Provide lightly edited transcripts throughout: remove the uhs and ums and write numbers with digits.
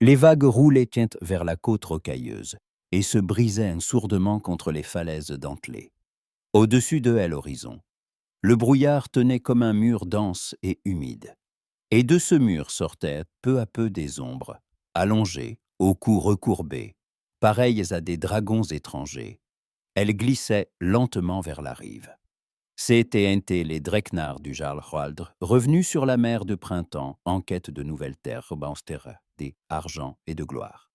Les vagues roulaient vers la côte rocailleuse et se brisaient sourdement contre les falaises dentelées. Au-dessus d'eux, à l'horizon, le brouillard tenait comme un mur dense et humide. Et de ce mur sortaient peu à peu des ombres, allongées, au cou recourbé, pareilles à des dragons étrangers. Elles glissaient lentement vers la rive. C'étaient les Dreknars du Jarl Hroaldr, revenus sur la mer de printemps en quête de nouvelles terres, des argent et de gloire.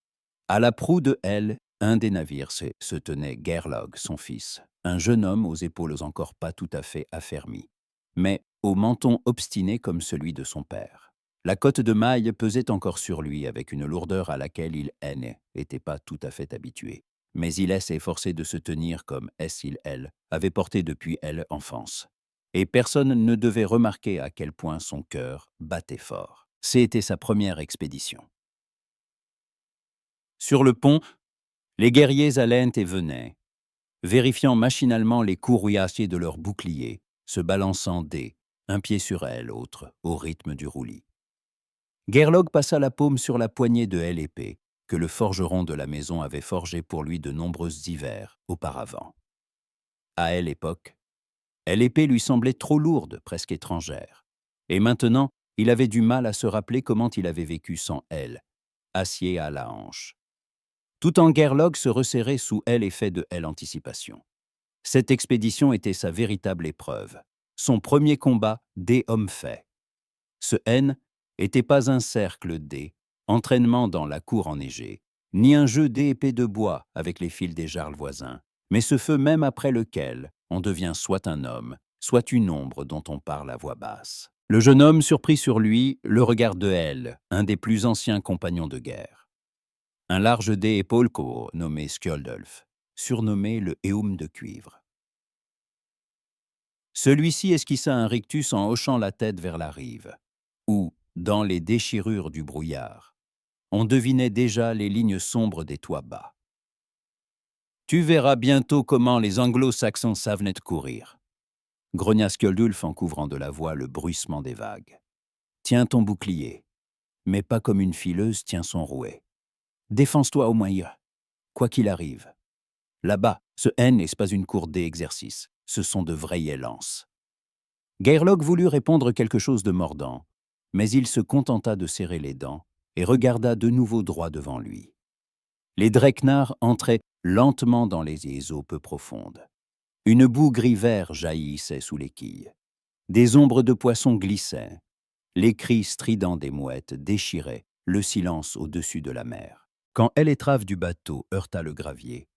À la proue de elle, un des navires se tenait Gerlog, son fils, un jeune homme aux épaules encore pas tout à fait affermies, mais au menton obstiné comme celui de son père. La cotte de maille pesait encore sur lui avec une lourdeur à laquelle il n'était pas tout à fait habitué. Mais il s'efforçait de se tenir comme elle avait porté depuis elle enfance. Et personne ne devait remarquer à quel point son cœur battait fort. C'était sa première expédition. Sur le pont, les guerriers allaient et venaient, vérifiant machinalement les courrouillassiers de leurs boucliers, se balançant un pied sur elle, l'autre, au rythme du roulis. Gerlog passa la paume sur la poignée de épée que le forgeron de la maison avait forgée pour lui de nombreux hivers auparavant. À l'époque, l'épée lui semblait trop lourde, presque étrangère. Et maintenant, il avait du mal à se rappeler comment il avait vécu sans elle, acier à la hanche. Tout en Gerlog se resserrait sous effet de anticipation. Cette expédition était sa véritable épreuve, son premier combat homme fait. Ce n'était pas un cercle entraînement dans la cour enneigée, ni un jeu d'épée de bois avec les fils des jarls voisins, mais ce feu même après lequel on devient soit un homme, soit une ombre dont on parle à voix basse. Le jeune homme surprit sur lui le regard de un des plus anciens compagnons de guerre. Un large épauleco nommé Skjoldulf, surnommé le Éoum de cuivre. Celui-ci esquissa un rictus en hochant la tête vers la rive, où, dans les déchirures du brouillard, on devinait déjà les lignes sombres des toits bas. « Tu verras bientôt comment les anglo-saxons savent net courir », grogna Skjoldulf en couvrant de la voix le bruissement des vagues. « Tiens ton bouclier, mais pas comme une fileuse tient son rouet. Défense-toi au moyen, quoi qu'il arrive. Là-bas, ce n'est pas une cour d'exercice, ce sont de vraies lances. » Gerlog voulut répondre quelque chose de mordant, mais il se contenta de serrer les dents et regarda de nouveau droit devant lui. Les Dreknars entraient lentement dans les eaux peu profondes. Une boue gris-vert jaillissait sous les quilles. Des ombres de poissons glissaient. Les cris stridents des mouettes déchiraient le silence au-dessus de la mer. Quand l'étrave du bateau heurta le gravier,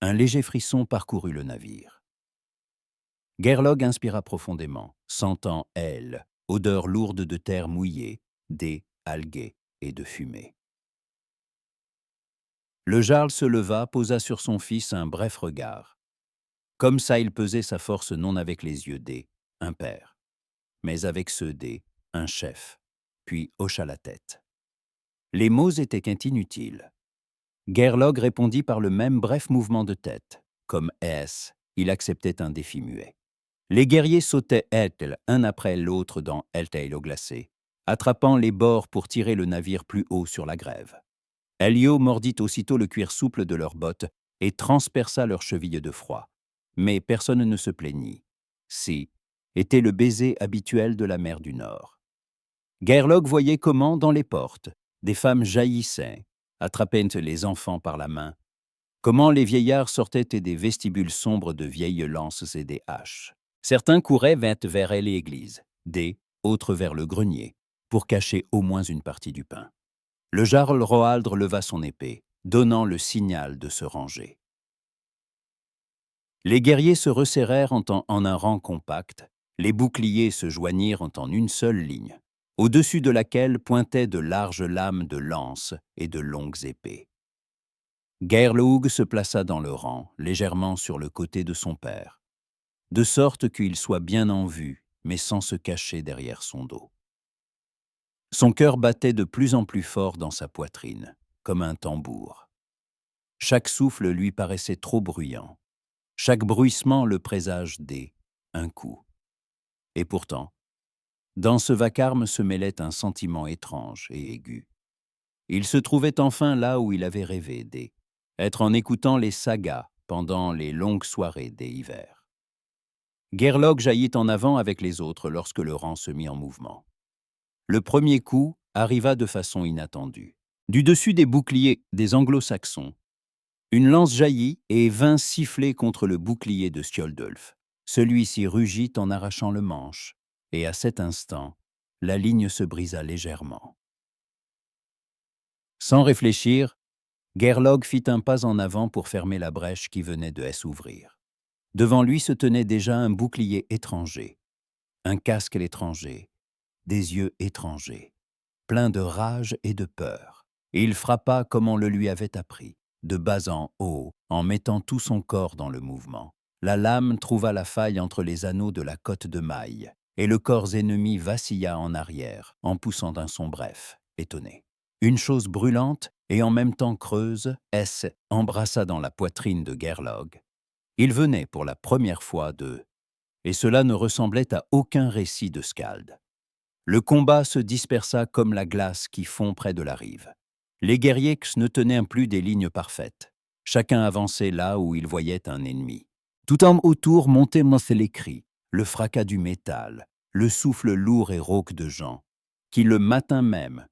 un léger frisson parcourut le navire. Gerlog inspira profondément, sentant, odeur lourde de terre mouillée, algues et de fumée. Le jarl se leva, posa sur son fils un bref regard. Comme ça, il pesait sa force non avec les yeux un père, mais avec ceux un chef, puis hocha la tête. Les mots étaient inutiles. Gerlog répondit par le même bref mouvement de tête. Comme il acceptait un défi muet. Les guerriers sautaient un après l'autre dans l'eau glacée, attrapant les bords pour tirer le navire plus haut sur la grève. Elio mordit aussitôt le cuir souple de leurs bottes et transperça leurs chevilles de froid. Mais personne ne se plaignit. Était le baiser habituel de la mer du Nord. Gerlog voyait comment, dans les portes, des femmes jaillissaient, attrapant les enfants par la main, comment les vieillards sortaient des vestibules sombres de vieilles lances et des haches. Certains couraient vers l'église, autres vers le grenier, pour cacher au moins une partie du pain. Le jarl Hroaldr leva son épée, donnant le signal de se ranger. Les guerriers se resserrèrent en un rang compact, les boucliers se joignirent en une seule ligne, au-dessus de laquelle pointaient de larges lames de lances et de longues épées. Gerlog se plaça dans le rang, légèrement sur le côté de son père, de sorte qu'il soit bien en vue, mais sans se cacher derrière son dos. Son cœur battait de plus en plus fort dans sa poitrine, comme un tambour. Chaque souffle lui paraissait trop bruyant. Chaque bruissement le présage un coup. Et pourtant, dans ce vacarme se mêlait un sentiment étrange et aigu. Il se trouvait enfin là où il avait rêvé être en écoutant les sagas pendant les longues soirées des hivers. Gerlog jaillit en avant avec les autres lorsque le rang se mit en mouvement. Le premier coup arriva de façon inattendue. Du dessus des boucliers des Anglo-Saxons, une lance jaillit et vint siffler contre le bouclier de Skjoldulf. Celui-ci rugit en arrachant le manche, et à cet instant, la ligne se brisa légèrement. Sans réfléchir, Gerlog fit un pas en avant pour fermer la brèche qui venait de s'ouvrir. Devant lui se tenait déjà un bouclier étranger, un casque étranger, des yeux étrangers, pleins de rage et de peur. Et il frappa comme on le lui avait appris, de bas en haut, en mettant tout son corps dans le mouvement. La lame trouva la faille entre les anneaux de la cotte de maille, et le corps ennemi vacilla en arrière, en poussant d'un son bref, étonné. Une chose brûlante et en même temps creuse, embrassa dans la poitrine de Gerlog. Il venait pour la première fois de... Et cela ne ressemblait à aucun récit de Skald. Le combat se dispersa comme la glace qui fond près de la rive. Les guerriers ne tenaient plus des lignes parfaites. Chacun avançait là où il voyait un ennemi. Tout en autour montaient les cris, le fracas du métal, le souffle lourd et rauque de gens, qui le matin même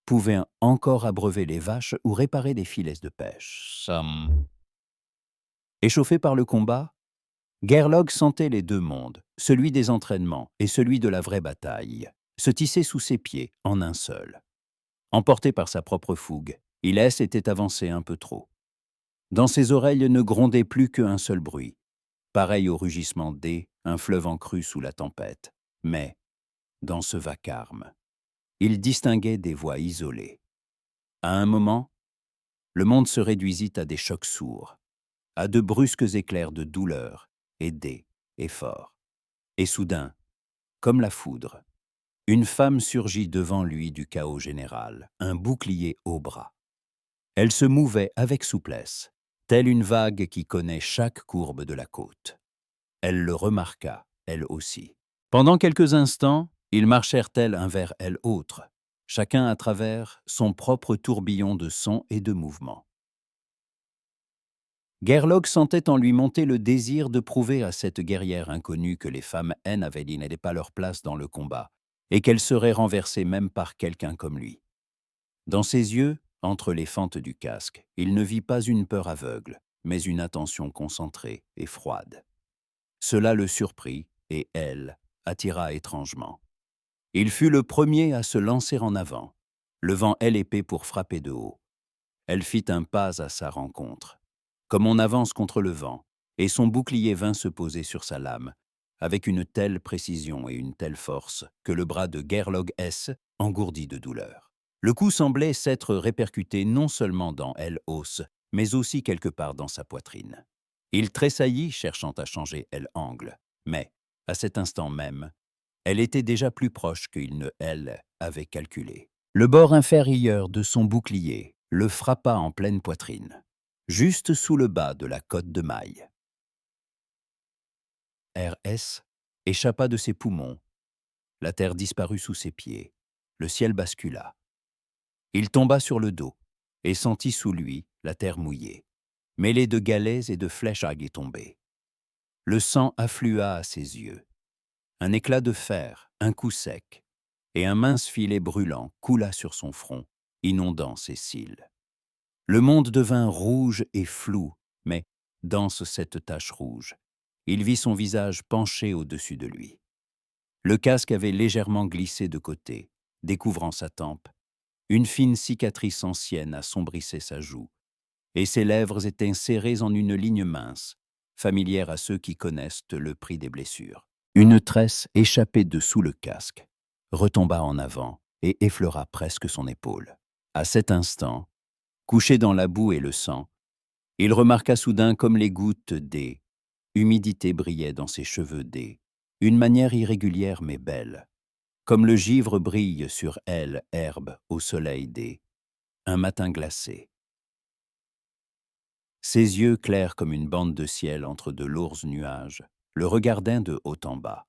pouvaient encore abreuver les vaches ou réparer des filets de pêche. Échauffé par le combat, Gerlog sentait les deux mondes, celui des entraînements et celui de la vraie bataille, se tisser sous ses pieds en un seul. Emporté par sa propre fougue, il était avancé un peu trop. Dans ses oreilles ne grondait plus qu'un seul bruit, pareil au rugissement un fleuve en crue sous la tempête. Mais, dans ce vacarme, il distinguait des voix isolées. À un moment, le monde se réduisit à des chocs sourds, à de brusques éclairs de douleur, et forts. Et soudain, comme la foudre, une femme surgit devant lui du chaos général, un bouclier au bras. Elle se mouvait avec souplesse, telle une vague qui connaît chaque courbe de la côte. Elle le remarqua, elle aussi. Pendant quelques instants, ils marchèrent tel un vers elle autre, chacun à travers son propre tourbillon de sons et de mouvements. Gerlog sentait en lui monter le désir de prouver à cette guerrière inconnue que les femmes n'avaient pas leur place dans le combat, et qu'elles seraient renversées même par quelqu'un comme lui. Dans ses yeux, entre les fentes du casque, il ne vit pas une peur aveugle, mais une attention concentrée et froide. Cela le surprit, et elle attira étrangement. Il fut le premier à se lancer en avant, levant l'épée pour frapper de haut. Elle fit un pas à sa rencontre, comme on avance contre le vent, et son bouclier vint se poser sur sa lame, avec une telle précision et une telle force que le bras de Gerlog engourdit de douleur. Le coup semblait s'être répercuté non seulement dans os, mais aussi quelque part dans sa poitrine. Il tressaillit, cherchant à changer angle, mais, à cet instant même, elle était déjà plus proche qu'il ne avait calculé. Le bord inférieur de son bouclier le frappa en pleine poitrine, juste sous le bas de la cotte de maille. RS échappa de ses poumons, la terre disparut sous ses pieds, le ciel bascula. Il tomba sur le dos et sentit sous lui la terre mouillée, mêlée de galets et de flèches tombées. Le sang afflua à ses yeux. Un éclat de fer, un coup sec, et un mince filet brûlant coula sur son front, inondant ses cils. Le monde devint rouge et flou, mais, dans cette tache rouge, il vit son visage penché au-dessus de lui. Le casque avait légèrement glissé de côté, découvrant sa tempe. Une fine cicatrice ancienne assombrissait sa joue, et ses lèvres étaient serrées en une ligne mince, familière à ceux qui connaissent le prix des blessures. Une tresse échappée de sous le casque, retomba en avant et effleura presque son épaule. À cet instant, couché dans la boue et le sang, il remarqua soudain comme les gouttes humidité brillait dans ses cheveux une manière irrégulière mais belle, comme le givre brille sur herbe au soleil un matin glacé. Ses yeux clairs comme une bande de ciel entre de lourds nuages le regardaient de haut en bas.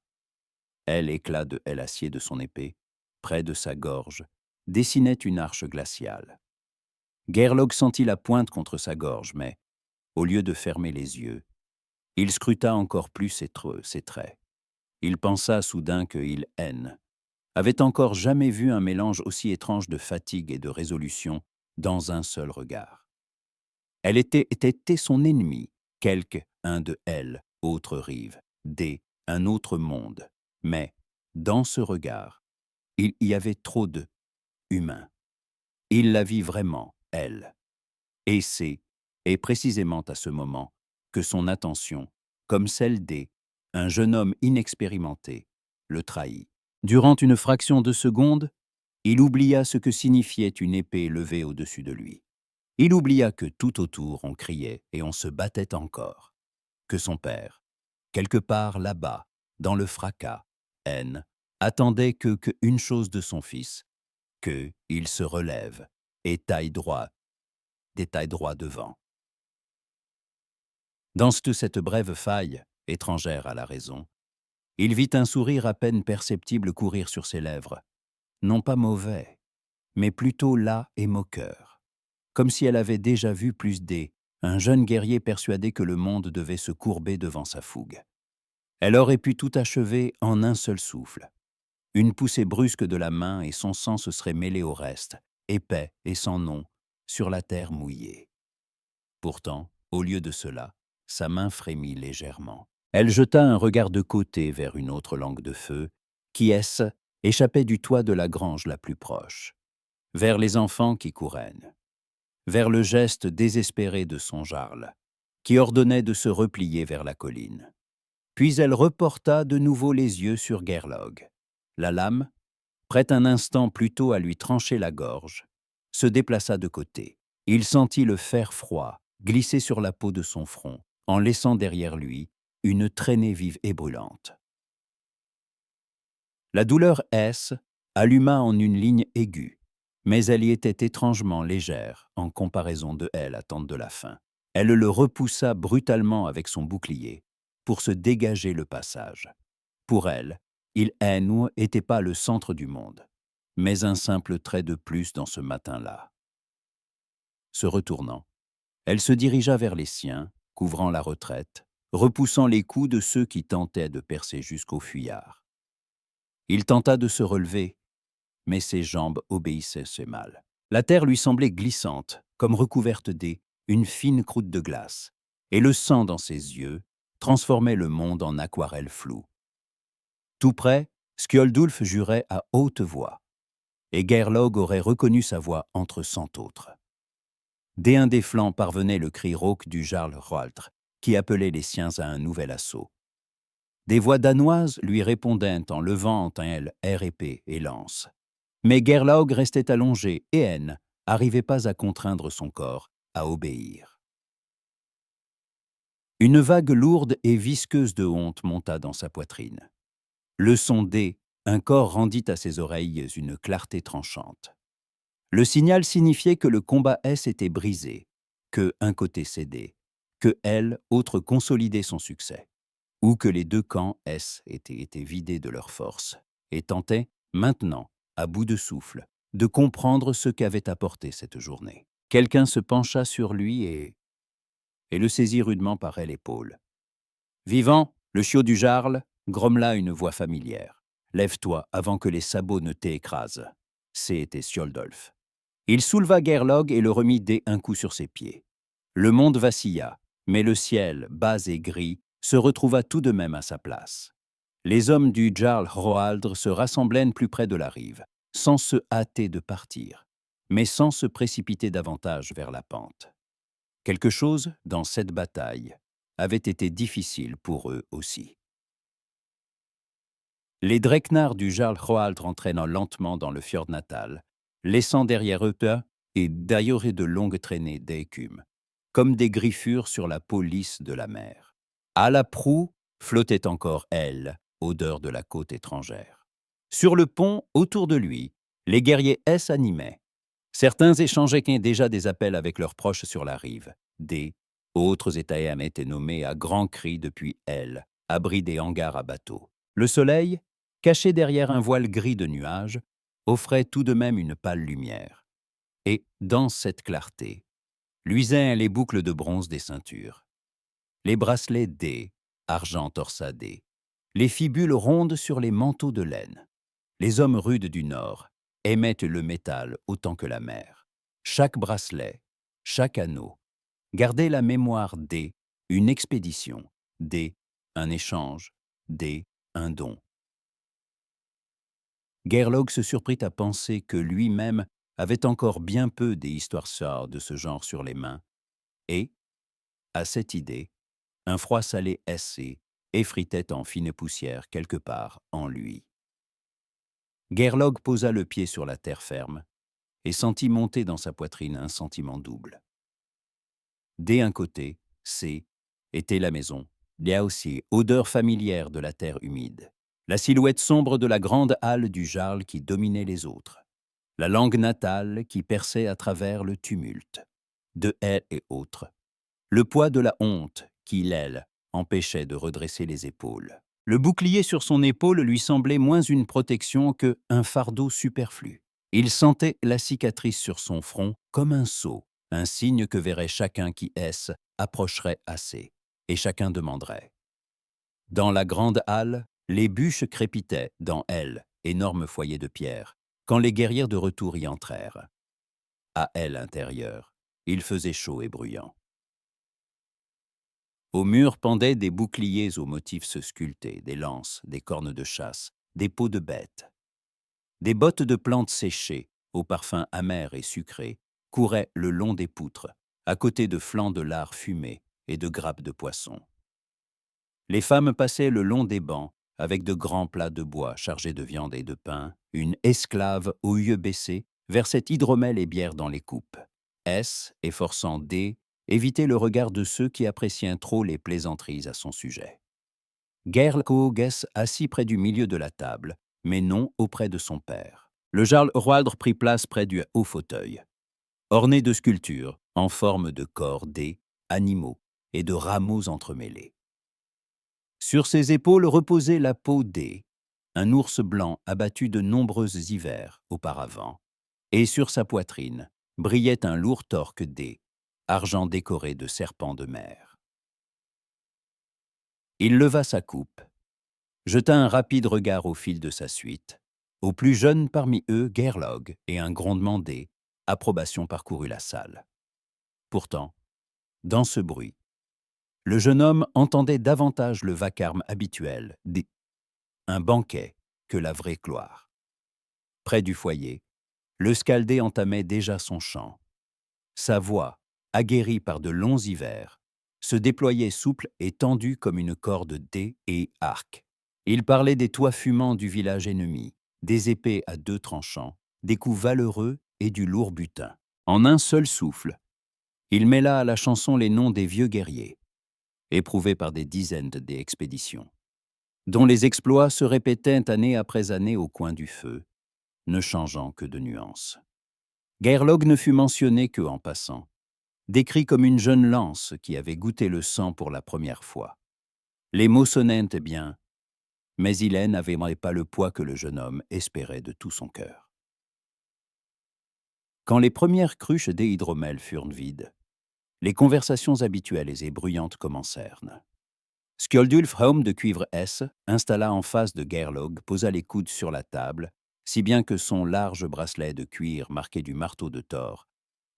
Éclat de acier de son épée, près de sa gorge, dessinait une arche glaciale. Gerlog sentit la pointe contre sa gorge, mais, au lieu de fermer les yeux, il scruta encore plus ses traits. Il pensa soudain que Il-En avait encore jamais vu un mélange aussi étrange de fatigue et de résolution dans un seul regard. Elle était son ennemi, quelque un de elle, autre rive, des, un autre monde. Mais, dans ce regard, il y avait trop de humain. Il la vit vraiment, elle. Et précisément à ce moment, que son attention, comme celle un jeune homme inexpérimenté, le trahit. Durant une fraction de seconde, il oublia ce que signifiait une épée levée au-dessus de lui. Il oublia que tout autour on criait et on se battait encore, que son père, quelque part là-bas, dans le fracas, attendait qu'une chose de son fils, qu'il se relève et détaille droit devant. Dans cette brève faille, étrangère à la raison, il vit un sourire à peine perceptible courir sur ses lèvres, non pas mauvais, mais plutôt las et moqueur, comme si elle avait déjà vu plus un jeune guerrier persuadé que le monde devait se courber devant sa fougue. Elle aurait pu tout achever en un seul souffle. Une poussée brusque de la main et son sang se serait mêlé au reste, épais et sans nom, sur la terre mouillée. Pourtant, au lieu de cela, sa main frémit légèrement. Elle jeta un regard de côté vers une autre langue de feu, qui échappait du toit de la grange la plus proche, vers les enfants qui couraient, vers le geste désespéré de son jarl, qui ordonnait de se replier vers la colline. Puis elle reporta de nouveau les yeux sur Gerlog. La lame, prête un instant plutôt à lui trancher la gorge, se déplaça de côté. Il sentit le fer froid glisser sur la peau de son front, en laissant derrière lui une traînée vive et brûlante. La douleur alluma en une ligne aiguë, mais elle y était étrangement légère en comparaison de elle attente de la faim. Elle le repoussa brutalement avec son bouclier pour se dégager le passage. Pour elle, Il-En n'était pas le centre du monde, mais un simple trait de plus dans ce matin-là. Se retournant, elle se dirigea vers les siens, couvrant la retraite, repoussant les coups de ceux qui tentaient de percer jusqu'au fuyard. Il tenta de se relever, mais ses jambes obéissaient mal. La terre lui semblait glissante, comme recouverte une fine croûte de glace, et le sang dans ses yeux transformait le monde en aquarelle floue. Tout près, Skjoldulf jurait à haute voix, et Gerlog aurait reconnu sa voix entre 100 autres. Un des flancs parvenait le cri rauque du jarl Hroaldr, qui appelait les siens à un nouvel assaut. Des voix danoises lui répondaient en levant en elles épée et lance. Mais Gerlog restait allongé et n'arrivait pas à contraindre son corps à obéir. Une vague lourde et visqueuse de honte monta dans sa poitrine. Le son un corps rendit à ses oreilles une clarté tranchante. Le signal signifiait que le combat était brisé, que un côté cédait, que autre consolidait son succès, ou que les deux camps étaient vidés de leur force, et tentaient, maintenant, à bout de souffle, de comprendre ce qu'avait apporté cette journée. Quelqu'un se pencha sur lui et le saisit rudement par l'épaule. « Vivant, le chiot du jarl !» grommela une voix familière. « Lève-toi avant que les sabots ne t'écrasent. » C'était Skjoldulf. Il souleva Gerlog et le remit un coup sur ses pieds. Le monde vacilla, mais le ciel, bas et gris, se retrouva tout de même à sa place. Les hommes du jarl Hroaldr se rassemblèrent plus près de la rive, sans se hâter de partir, mais sans se précipiter davantage vers la pente. Quelque chose, dans cette bataille, avait été difficile pour eux aussi. Les Dreknars du jarl Hroaldr entraînant lentement dans le fjord natal, laissant derrière eux et d'ailleurs de longues traînées d'écume, comme des griffures sur la peau lisse de la mer. À la proue flottait encore, odeur de la côte étrangère. Sur le pont, autour de lui, les guerriers animaient. Certains échangeaient déjà des appels avec leurs proches sur la rive. Autres étaient nommés à grands cris depuis abri des hangars à bateaux. Le soleil, caché derrière un voile gris de nuages, offrait tout de même une pâle lumière. Et, dans cette clarté, luisaient les boucles de bronze des ceintures, les bracelets D, argent torsadé, les fibules rondes sur les manteaux de laine. Les hommes rudes du Nord aimaient le métal autant que la mer. Chaque bracelet, chaque anneau, gardait la mémoire D, une expédition, D, un échange, D, un don. Gerlog se surprit à penser que lui-même avait encore bien peu des histoires de ce genre sur les mains, et, à cette idée, un froid salé aissé effritait en fine poussière quelque part en lui. Gerlog posa le pied sur la terre ferme et sentit monter dans sa poitrine un sentiment double. D'un côté, C était la maison, là aussi, odeur familière de la terre humide, la silhouette sombre de la grande halle du Jarl qui dominait les autres, la langue natale qui perçait à travers le tumulte, de elle et autres, le poids de la honte qui, l'aile, empêchait de redresser les épaules. Le bouclier sur son épaule lui semblait moins une protection que un fardeau superflu. Il sentait la cicatrice sur son front comme un sceau, un signe que verrait chacun qui approcherait assez, et chacun demanderait. Dans la grande halle, les bûches crépitaient dans elle, énorme foyer de pierre, quand les guerriers de retour y entrèrent. À elle intérieure, il faisait chaud et bruyant. Au mur pendaient des boucliers aux motifs sculptés, des lances, des cornes de chasse, des peaux de bêtes. Des bottes de plantes séchées, au parfum amer et sucré, couraient le long des poutres, à côté de flancs de lard fumé et de grappes de poisson. Les femmes passaient le long des bancs, avec de grands plats de bois chargés de viande et de pain. Une esclave, aux yeux baissés, versait hydromel et bière dans les coupes. S, efforçant D, évitait le regard de ceux qui appréciaient trop les plaisanteries à son sujet. Gerlog assis près du milieu de la table, mais non auprès de son père. Le Jarl Roaldr prit place près du haut fauteuil, orné de sculptures en forme de corps des animaux et de rameaux entremêlés. Sur ses épaules reposait la peau d'E, un ours blanc abattu de nombreux hivers auparavant, et sur sa poitrine brillait un lourd torque d'E, argent décoré de serpents de mer. Il leva sa coupe, jeta un rapide regard au fil de sa suite. Au plus jeune parmi eux, Gerlog, et un grondement d'E, approbation parcourut la salle. Pourtant, dans ce bruit, le jeune homme entendait davantage le vacarme habituel un banquet que la vraie gloire. Près du foyer, le scaldé entamait déjà son chant. Sa voix, aguerrie par de longs hivers, se déployait souple et tendue comme une corde dés et arc. Il parlait des toits fumants du village ennemi, des épées à deux tranchants, des coups valeureux et du lourd butin. En un seul souffle, il mêla à la chanson les noms des vieux guerriers, éprouvés par des dizaines d'expéditions, dont les exploits se répétaient année après année au coin du feu, ne changeant que de nuances. Gerlog ne fut mentionné que en passant, décrit comme une jeune lance qui avait goûté le sang pour la première fois. Les mots sonnaient bien, mais il n'avait pas le poids que le jeune homme espérait de tout son cœur. Quand les premières cruches des hydromels furent vides, les conversations habituelles et bruyantes commencèrent. Skjoldulf Home de cuivre S installa en face de Gerlog, posa les coudes sur la table, si bien que son large bracelet de cuir marqué du marteau de Thor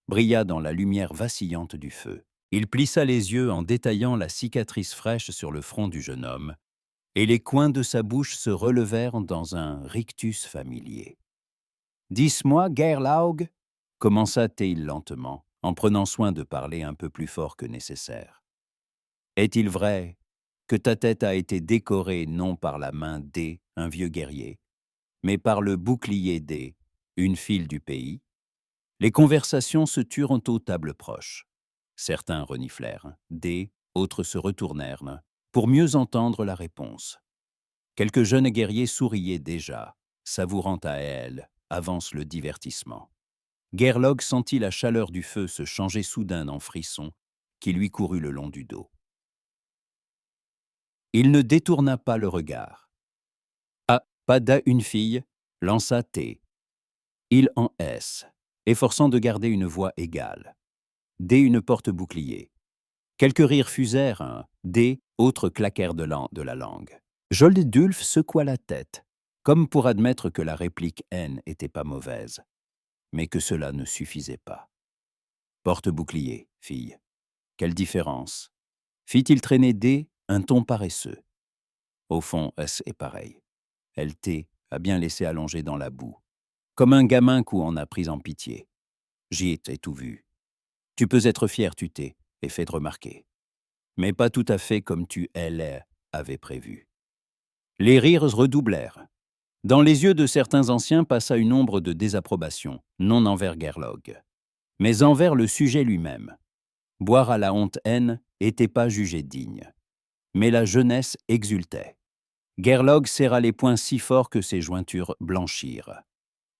brilla dans la lumière vacillante du feu. Il plissa les yeux en détaillant la cicatrice fraîche sur le front du jeune homme, et les coins de sa bouche se relevèrent dans un rictus familier. « Dis-moi, Gerlaug, commença-t-il lentement, en prenant soin de parler un peu plus fort que nécessaire. Est-il vrai que ta tête a été décorée non par la main d'E, un vieux guerrier, mais par le bouclier d'E, une fille du pays? Les conversations se turent aux tables proches. Certains reniflèrent, autres se retournèrent, pour mieux entendre la réponse. Quelques jeunes guerriers souriaient déjà, savourant à elle, avance le divertissement. Gerlog sentit la chaleur du feu se changer soudain en frisson qui lui courut le long du dos. Il ne détourna pas le regard. Ah, Pada, une fille, lança T. Il en S, efforçant de garder une voix égale. D une porte-bouclier. Quelques rires fusèrent, un D, autres claquèrent de la langue. Joldulf secoua la tête, comme pour admettre que la réplique N était pas mauvaise, mais que cela ne suffisait pas. Porte-bouclier, fille. Quelle différence. Fit-il traîner D, un ton paresseux. Au fond, S est pareil. LT a bien laissé allonger dans la boue, comme un gamin qu'on en a pris en pitié. J'y ai tout vu. Tu peux être fier, tu t'es, et fait de remarquer. Mais pas tout à fait comme tu, elle, avais prévu. Les rires redoublèrent. Dans les yeux de certains anciens passa une ombre de désapprobation, non envers Gerlog, mais envers le sujet lui-même. Boire à la honte haine n'était pas jugé digne. Mais la jeunesse exultait. Gerlog serra les poings si fort que ses jointures blanchirent.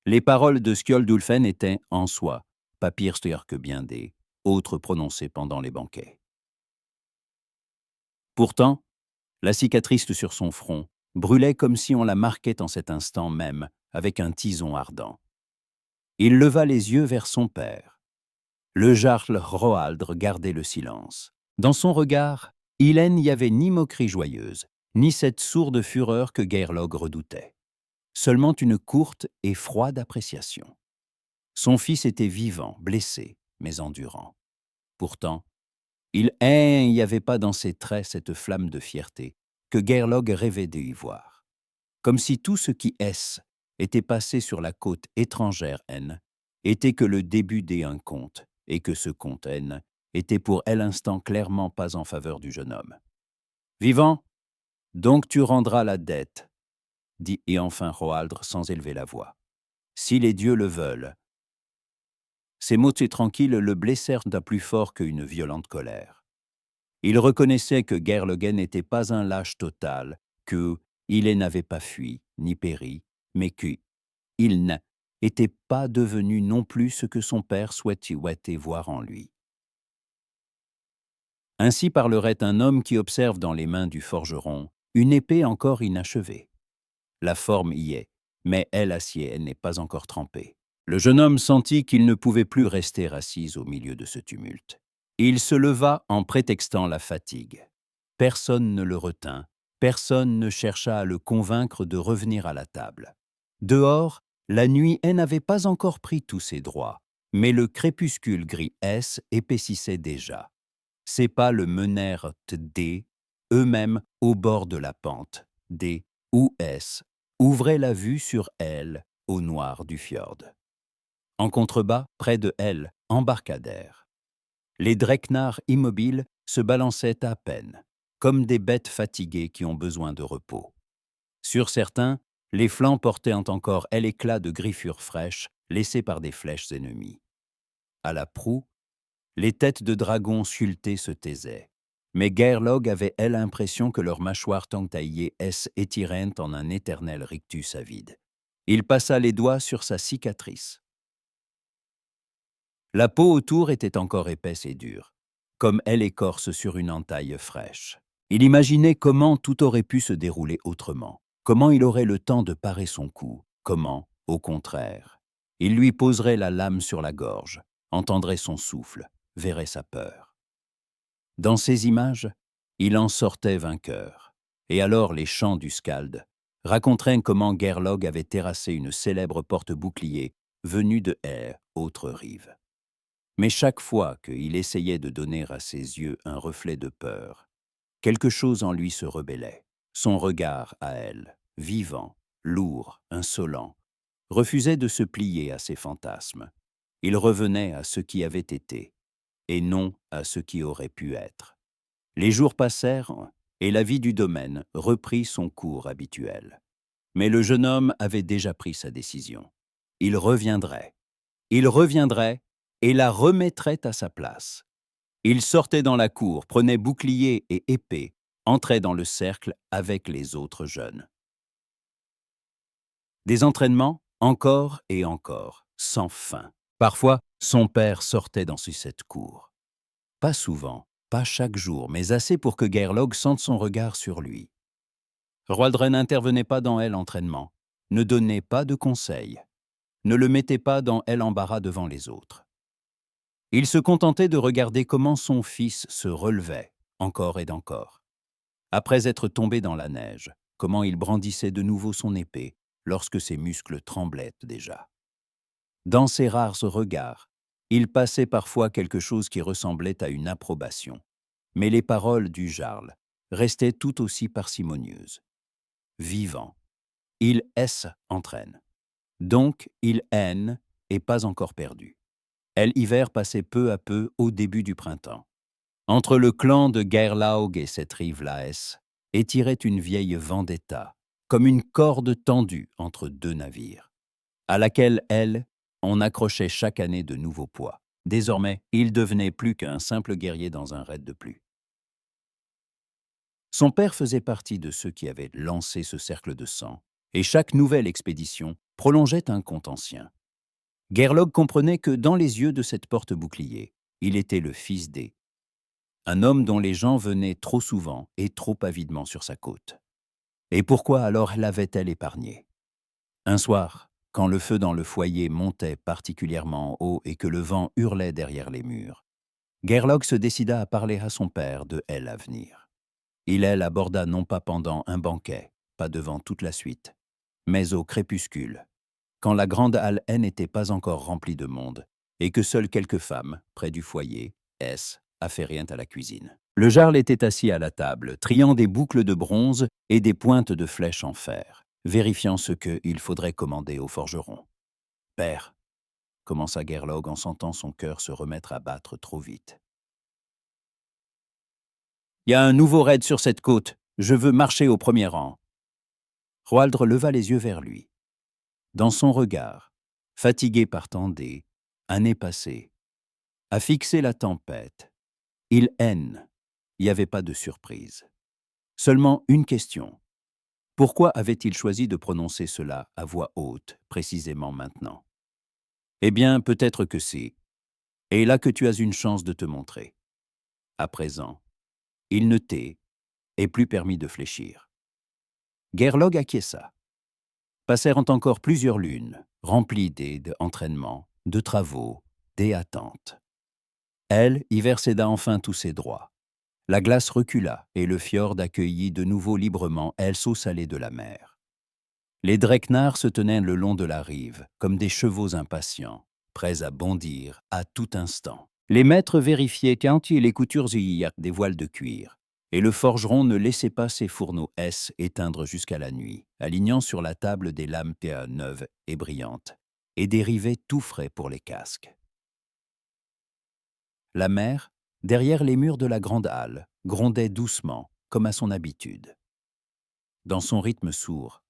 Les paroles de Skjoldulfen étaient, en soi, pas pires que bien des autres prononcées pendant les banquets. Pourtant, la cicatrice sur son front brûlait comme si on la marquait en cet instant même avec un tison ardent. Il leva les yeux vers son père. Le jarl Roald gardait le silence. Dans son regard, il n'y avait ni moquerie joyeuse, ni cette sourde fureur que Geirlog redoutait. Seulement une courte et froide appréciation. Son fils était vivant, blessé, mais endurant. Pourtant, il n'y avait pas dans ses traits cette flamme de fierté que Geirlog rêvait d'y voir. Comme si tout ce qui était passé sur la côte étrangère N était que le début d'un conte, et que ce conte N était pour elle instant clairement pas en faveur du jeune homme. « Vivant, donc tu rendras la dette, » dit et enfin Roaldr sans élever la voix. « Si les dieux le veulent. » Ces mots tranquilles le blessèrent d'un plus fort qu'une violente colère. Il reconnaissait que Gerlogen n'était pas un lâche total, qu'il n'avait pas fui, ni péri, mais qu'il n'était pas devenu non plus ce que son père souhaitait voir en lui. Ainsi parlerait un homme qui observe dans les mains du forgeron une épée encore inachevée. La forme y est, mais l'acier n'est pas encore trempé. Le jeune homme sentit qu'il ne pouvait plus rester assis au milieu de ce tumulte. Il se leva en prétextant la fatigue. Personne ne le retint, personne ne chercha à le convaincre de revenir à la table. Dehors, la nuit n'avait pas encore pris tous ses droits, mais le crépuscule gris épaississait déjà. Ses pas le menèrent D, eux-mêmes au bord de la pente, D ou S, ouvraient la vue sur elle, au noir du fjord. En contrebas, près de elle, embarcadère. Les dreknars immobiles se balançaient à peine, comme des bêtes fatiguées qui ont besoin de repos. Sur certains, les flancs portaient encore l'éclat de griffures fraîches laissées par des flèches ennemies. À la proue, les têtes de dragons sculptés se taisaient, mais Geirlog avait l'impression que leurs mâchoires tentaillées étiraient en un éternel rictus avide. Il passa les doigts sur sa cicatrice. La peau autour était encore épaisse et dure, comme écorce sur une entaille fraîche. Il imaginait comment tout aurait pu se dérouler autrement, comment il aurait le temps de parer son coup, comment, au contraire, il lui poserait la lame sur la gorge, entendrait son souffle, verrait sa peur. Dans ces images, il en sortait vainqueur, et alors les chants du skald raconteraient comment Geirlog avait terrassé une célèbre porte-bouclier venue de autre rive. Mais chaque fois qu'il essayait de donner à ses yeux un reflet de peur, quelque chose en lui se rebellait. Son regard à elle, vivant, lourd, insolent, refusait de se plier à ses fantasmes. Il revenait à ce qui avait été, et non à ce qui aurait pu être. Les jours passèrent, et la vie du domaine reprit son cours habituel. Mais le jeune homme avait déjà pris sa décision. Il reviendrait. Il reviendrait et la remettrait à sa place. Il sortait dans la cour, prenait bouclier et épée, entrait dans le cercle avec les autres jeunes. Des entraînements, encore et encore, sans fin. Parfois, son père sortait dans cette cour. Pas souvent, pas chaque jour, mais assez pour que Geirlog sente son regard sur lui. Roaldr n'intervenait pas dans l'entraînement, ne donnait pas de conseils. ne le mettait pas dans l'embarras devant les autres. Il se contentait de regarder comment son fils se relevait, encore et encore. Après être tombé dans la neige, comment il brandissait de nouveau son épée, lorsque ses muscles tremblaient déjà. Dans ses rares regards, il passait parfois quelque chose qui ressemblait à une approbation, mais les paroles du jarl restaient tout aussi parcimonieuses. Vivant, il entraîne. Donc, il haine et pas encore perdu. L'hiver passait peu à peu au début du printemps. Entre le clan de Geirlaug et cette rive Laes étirait une vieille vendetta, comme une corde tendue entre deux navires, à laquelle on accrochait chaque année de nouveaux poids. Désormais, il devenait plus qu'un simple guerrier dans un raid de plus. Son père faisait partie de ceux qui avaient lancé ce cercle de sang, et chaque nouvelle expédition prolongeait un compte ancien. Geirlaug comprenait que dans les yeux de cette porte-bouclier, il était le fils d'É, un homme dont les gens venaient trop souvent et trop avidement sur sa côte. Et pourquoi alors l'avait-elle épargné? Un soir, quand le feu dans le foyer montait particulièrement haut et que le vent hurlait derrière les murs, Geirlaug se décida à parler à son père de à venir. Il l'aborda non pas pendant un banquet, pas devant toute la suite, mais au crépuscule, quand la grande halle n'était pas encore remplie de monde et que seules quelques femmes, près du foyer, affairient à la cuisine. Le jarl était assis à la table, triant des boucles de bronze et des pointes de flèches en fer, vérifiant ce qu'il faudrait commander au forgeron. « Père », commença Geirlaug en sentant son cœur se remettre à battre trop vite. « Il y a un nouveau raid sur cette côte. Je veux marcher au premier rang. » Roaldre leva les yeux vers lui. Dans son regard, fatigué par tant années passées, à fixer la tempête, il haine. Il n'y avait pas de surprise. Seulement une question. Pourquoi avait-il choisi de prononcer cela à voix haute, précisément maintenant? Eh bien, peut-être que c'est. Et là que tu as une chance de te montrer. À présent, il ne t'est plus permis de fléchir. Geirlaug acquiesça. Passèrent encore plusieurs lunes, remplies d'entraînements, de travaux, attentes. Hiver céda enfin tous ses droits. La glace recula et le fjord accueillit de nouveau librement l'eau salée de la mer. Les dreknars se tenaient le long de la rive, comme des chevaux impatients, prêts à bondir à tout instant. Les maîtres vérifiaient et les coutures des voiles de cuir, et le forgeron ne laissait pas ses fourneaux éteindre jusqu'à la nuit, alignant sur la table des lames neuves et brillantes, et des rivets tout frais pour les casques. La mer, derrière les murs de la grande halle, grondait doucement, comme à son habitude. Dans son rythme sourd,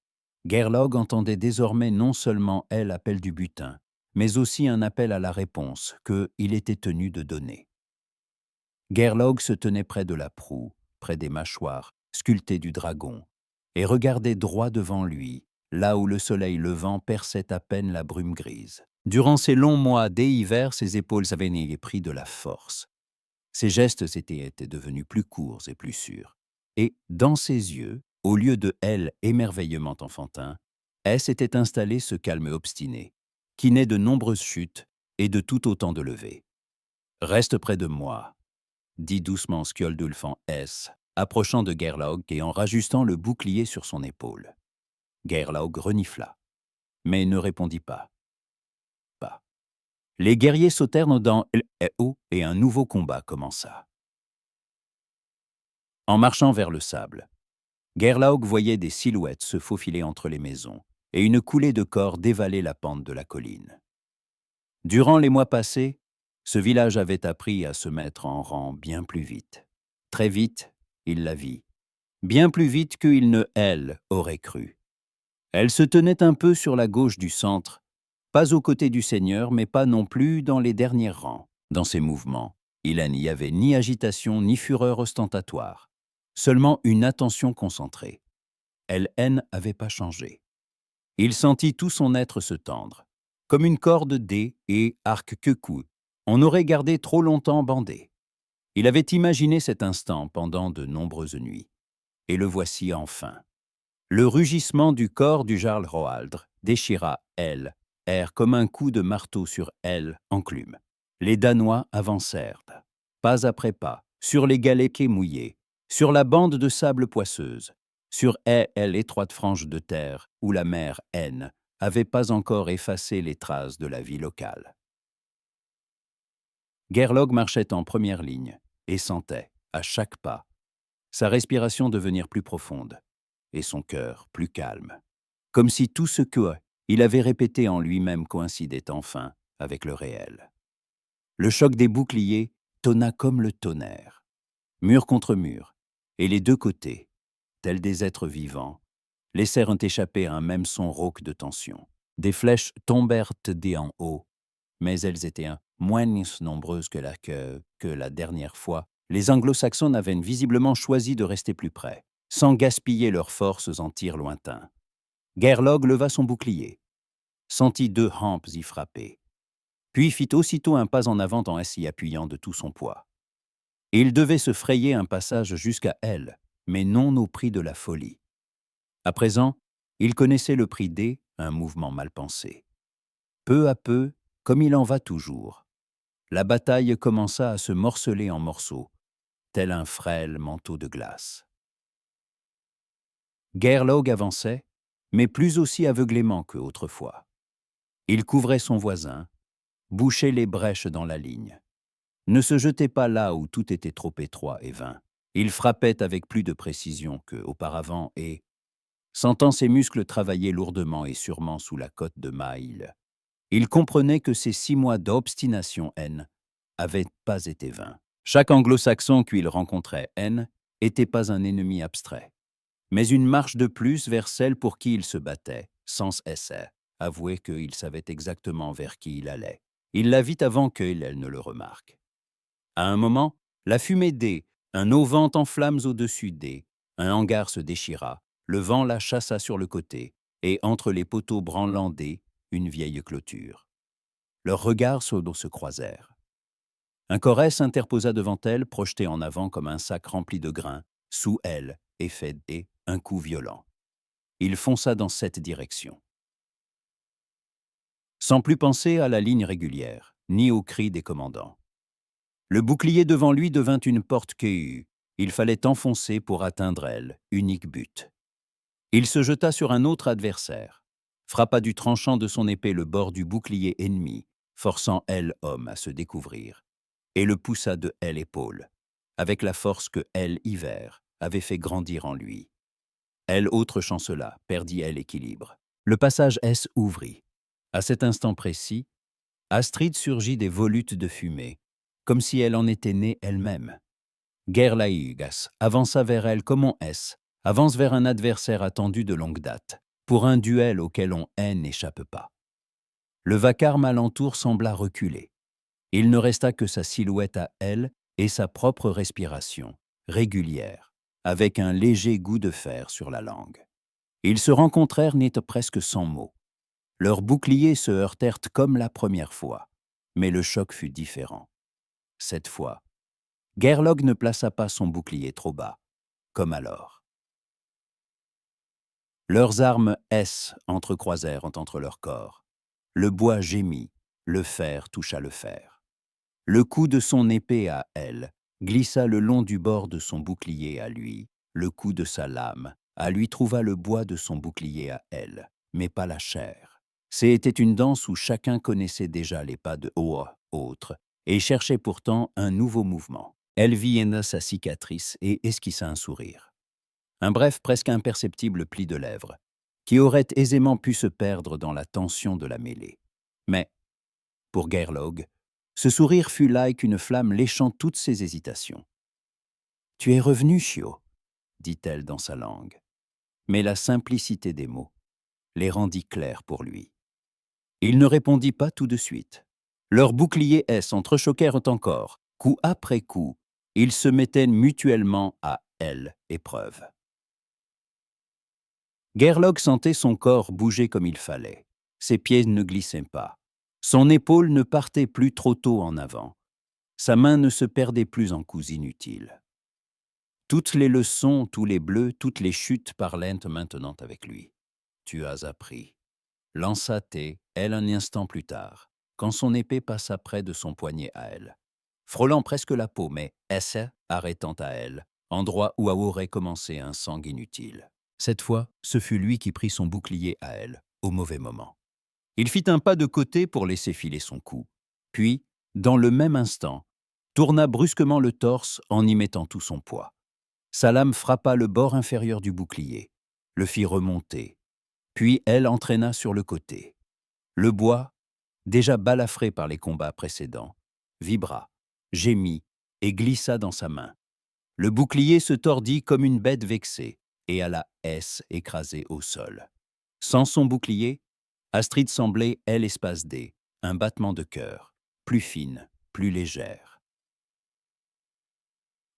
Geirlaug entendait désormais non seulement l'appel du butin, mais aussi un appel à la réponse qu'il était tenu de donner. Geirlaug se tenait près de la proue, près des mâchoires sculptées du dragon, et regardait droit devant lui, là où le soleil levant perçait à peine la brume grise. Durant ces longs mois d'hiver, ses épaules avaient pris de la force. Ses gestes étaient devenus plus courts et plus sûrs. Et, dans ses yeux, au lieu de émerveillement enfantin, s'était installé ce calme obstiné, qui naît de nombreuses chutes et de tout autant de levées. « Reste près de moi », dit doucement Skjoldulf approchant de Geirlaug et en rajustant le bouclier sur son épaule. Geirlaug renifla, mais ne répondit pas. Les guerriers sautèrent dans l'eau et un nouveau combat commença. En marchant vers le sable, Geirlaug voyait des silhouettes se faufiler entre les maisons et une coulée de corps dévaler la pente de la colline. Durant les mois passés, ce village avait appris à se mettre en rang bien plus vite. Très vite, il la vit. Bien plus vite qu'il ne aurait cru. Elle se tenait un peu sur la gauche du centre, pas aux côtés du seigneur, mais pas non plus dans les derniers rangs. Dans ses mouvements, il n'y avait ni agitation ni fureur ostentatoire, seulement une attention concentrée. N'avait pas changé. Il sentit tout son être se tendre, comme une corde et arc-que-cou. On aurait gardé trop longtemps bandé. Il avait imaginé cet instant pendant de nombreuses nuits. Et le voici enfin. Le rugissement du corps du jarl Roaldre déchira errent comme un coup de marteau sur elle, enclume. Les Danois avancèrent, pas après pas, sur les galets quais mouillés, sur la bande de sable poisseuse, sur l'étroite frange de terre où la mer N avait pas encore effacé les traces de la vie locale. Gerlog marchait en première ligne et sentait, à chaque pas, sa respiration devenir plus profonde et son cœur plus calme, comme si tout ce qu'il avait répété en lui-même coïncidait enfin avec le réel. Le choc des boucliers tonna comme le tonnerre, mur contre mur, et les deux côtés, tels des êtres vivants, laissèrent échapper un même son rauque de tension. Des flèches tombèrent dès en haut, mais elles étaient moins nombreuses que la dernière fois. Les Anglo-Saxons avaient visiblement choisi de rester plus près, sans gaspiller leurs forces en tirs lointains. Gerlog leva son bouclier, sentit 2 hampes y frapper, puis fit aussitôt un pas en avant en s'y appuyant de tout son poids. Il devait se frayer un passage jusqu'à elle, mais non au prix de la folie. À présent, il connaissait le prix un mouvement mal pensé. Peu à peu, comme il en va toujours, la bataille commença à se morceler en morceaux, tel un frêle manteau de glace. Gerlog avançait, mais plus aussi aveuglément qu'autrefois. Il couvrait son voisin, bouchait les brèches dans la ligne, ne se jetait pas là où tout était trop étroit et vain. Il frappait avec plus de précision qu'auparavant et, sentant ses muscles travailler lourdement et sûrement sous la cotte de maille, il comprenait que ces 6 mois d'obstination avaient pas été vains. Chaque anglo-saxon qu'il rencontrait était pas un ennemi abstrait, mais une marche de plus vers celle pour qui il se battait, sans essai, avouer qu'il savait exactement vers qui il allait. Il la vit avant qu'elle ne le remarque. À un moment, la fumée un auvent en flammes au-dessus un hangar se déchira, le vent la chassa sur le côté, et entre les poteaux branlants une vieille clôture. Leurs regards se croisèrent. Un corret s'interposa devant elle, projeté en avant comme un sac rempli de grains, sous elle, et fait un coup violent. Il fonça dans cette direction. Sans plus penser à la ligne régulière, ni aux cris des commandants. Le bouclier devant lui devint une porte quehue. Il fallait enfoncer pour atteindre elle, unique but. Il se jeta sur un autre adversaire, frappa du tranchant de son épée le bord du bouclier ennemi, forçant homme à se découvrir, et le poussa de épaule, avec la force que hiver avait fait grandir en lui. Autre chancela, perdit l'équilibre. Le passage ouvrit. À cet instant précis, Astrid surgit des volutes de fumée, comme si elle en était née elle-même. Gerlaügas avança vers elle comme on avance vers un adversaire attendu de longue date, pour un duel auquel on n'échappe pas. Le vacarme alentour sembla reculer. Il ne resta que sa silhouette à elle et sa propre respiration, régulière, avec un léger goût de fer sur la langue. Ils se rencontrèrent presque sans mots. Leurs boucliers se heurtèrent comme la première fois, mais le choc fut différent. Cette fois, Gerlog ne plaça pas son bouclier trop bas, comme alors. Leurs armes entrecroisèrent entre leurs corps. Le bois gémit, le fer toucha le fer. Le coup de son épée à elle glissa le long du bord de son bouclier à lui. Le coup de sa lame à lui trouva le bois de son bouclier à elle, mais pas la chair. C'était une danse où chacun connaissait déjà les pas de autre et cherchait pourtant un nouveau mouvement. Elle vit sa cicatrice et esquissa un sourire. Un bref, presque imperceptible pli de lèvres, qui aurait aisément pu se perdre dans la tension de la mêlée. Mais, pour Gerlog, ce sourire fut like une flamme léchant toutes ses hésitations. « Tu es revenu, Chio » dit-elle dans sa langue. Mais la simplicité des mots les rendit clairs pour lui. Il ne répondit pas tout de suite. Leurs boucliers s'entrechoquèrent encore, coup après coup. Ils se mettaient mutuellement à épreuve. Gerlog sentait son corps bouger comme il fallait. Ses pieds ne glissaient pas. Son épaule ne partait plus trop tôt en avant. Sa main ne se perdait plus en coups inutiles. Toutes les leçons, tous les bleus, toutes les chutes parlaient maintenant avec lui. Tu as appris. lança T, elle un instant plus tard, quand son épée passa près de son poignet à elle, frôlant presque la peau, mais S arrêtant à elle, endroit où aurait commencé un sang inutile. Cette fois, ce fut lui qui prit son bouclier à elle, au mauvais moment. Il fit un pas de côté pour laisser filer son coup, puis, dans le même instant, tourna brusquement le torse en y mettant tout son poids. Sa lame frappa le bord inférieur du bouclier, le fit remonter, puis elle entraîna sur le côté. Le bois, déjà balafré par les combats précédents, vibra, gémit et glissa dans sa main. Le bouclier se tordit comme une bête vexée et alla S écrasée au sol. Sans son bouclier, Astrid semblait, elle, espace D, un battement de cœur, plus fine, plus légère.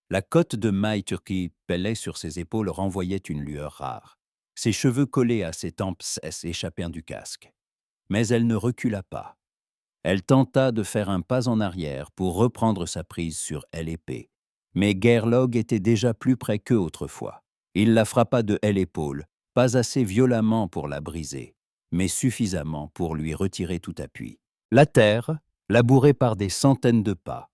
La cotte de maille turquie pelait sur ses épaules renvoyait une lueur rare. Ses cheveux collés à ses tempes s'échappèrent du casque. Mais elle ne recula pas. Elle tenta de faire un pas en arrière pour reprendre sa prise sur l'épée. Mais Gerlog était déjà plus près qu'eux autrefois. Il la frappa de l'épaule, pas assez violemment pour la briser, mais suffisamment pour lui retirer tout appui. La terre, labourée par des centaines de pas,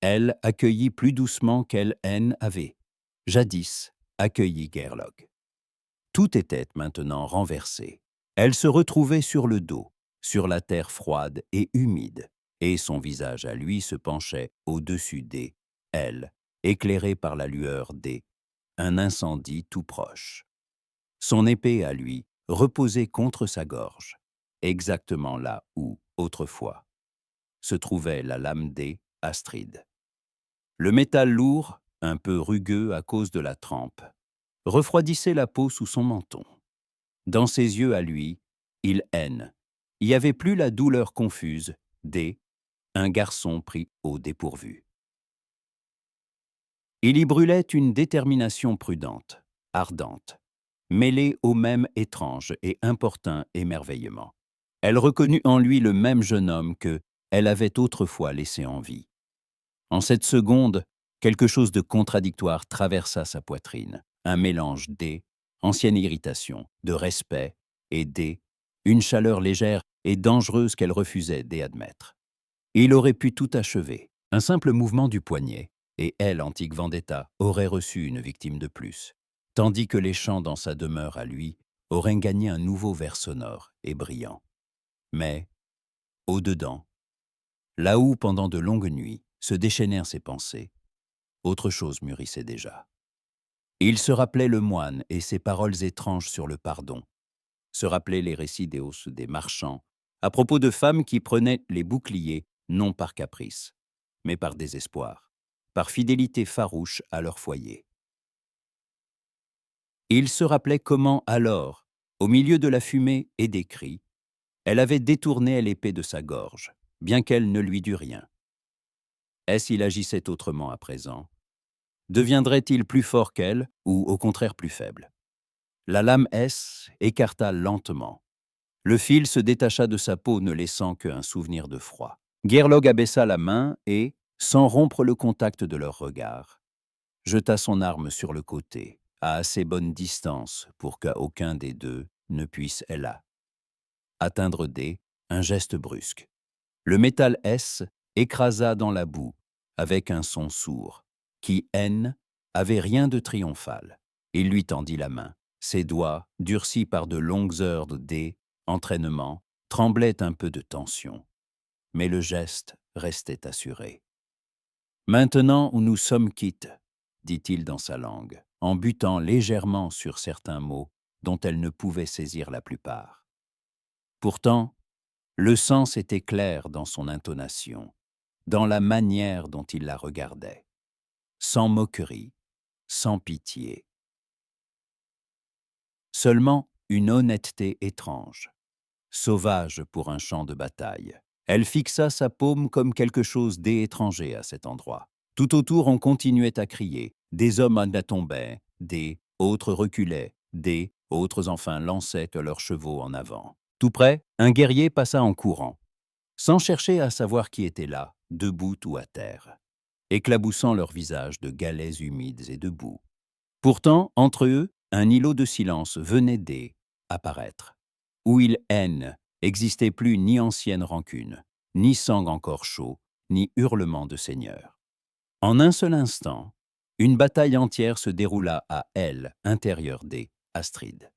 elle accueillit plus doucement qu'elle avait, jadis, accueilli Gerlog. Tout était maintenant renversé. Elle se retrouvait sur le dos, sur la terre froide et humide, et son visage à lui se penchait au-dessus des, elle, éclairée par la lueur des, un incendie tout proche. Son épée à lui reposait contre sa gorge, exactement là où, autrefois, se trouvait la lame des Astrid. Le métal lourd, un peu rugueux à cause de la trempe, refroidissait la peau sous son menton. Dans ses yeux à lui, il haine. Il n'y avait plus la douleur confuse des un garçon pris au dépourvu. Il y brûlait une détermination prudente, ardente, mêlée au même étrange et importun émerveillement. Elle reconnut en lui le même jeune homme que elle avait autrefois laissé en vie. En cette seconde, quelque chose de contradictoire traversa sa poitrine, un mélange ancienne irritation, de respect et une chaleur légère et dangereuse qu'elle refusait d'admettre. Il aurait pu tout achever. Un simple mouvement du poignet, et elle, antique Vendetta, aurait reçu une victime de plus, tandis que les chants dans sa demeure à lui auraient gagné un nouveau vers sonore et brillant. Mais, au-dedans, là où, pendant de longues nuits, se déchaînèrent ses pensées, autre chose mûrissait déjà. Il se rappelait le moine et ses paroles étranges sur le pardon, se rappelait les récits des marchands, à propos de femmes qui prenaient les boucliers non par caprice, mais par désespoir, par fidélité farouche à leur foyer. Il se rappelait comment alors, au milieu de la fumée et des cris, elle avait détourné l'épée de sa gorge, bien qu'elle ne lui dût rien. Est-ce il agissait autrement à présent? Deviendrait-il plus fort qu'elle, ou au contraire plus faible? La lame écarta lentement. Le fil se détacha de sa peau, ne laissant qu'un souvenir de froid. Gerlog abaissa la main et, sans rompre le contact de leurs regards, jeta son arme sur le côté, à assez bonne distance pour qu'aucun des deux ne puisse, atteindre un geste brusque. Le métal écrasa dans la boue, avec un son sourd, qui, avait rien de triomphal. Il lui tendit la main. Ses doigts, durcis par de longues heures entraînement, tremblaient un peu de tension. Mais le geste restait assuré. « Maintenant où nous sommes quittes, dit-il dans sa langue, en butant légèrement sur certains mots dont elle ne pouvait saisir la plupart. Pourtant, le sens était clair dans son intonation, dans la manière dont il la regardait, sans moquerie, sans pitié. Seulement une honnêteté étrange, sauvage pour un champ de bataille. Elle fixa sa paume comme quelque chose d'étranger à cet endroit. Tout autour, on continuait à crier. Des hommes en tombaient, des autres reculaient, des autres enfin lançaient leurs chevaux en avant. Tout près, un guerrier passa en courant, sans chercher à savoir qui était là, debout ou à terre, éclaboussant leurs visages de galets humides et de boue. Pourtant, entre eux, un îlot de silence venait apparaître, où il Existait plus ni ancienne rancune, ni sang encore chaud, ni hurlement de seigneur. En un seul instant, une bataille entière se déroula à elle, intérieure des Astrid.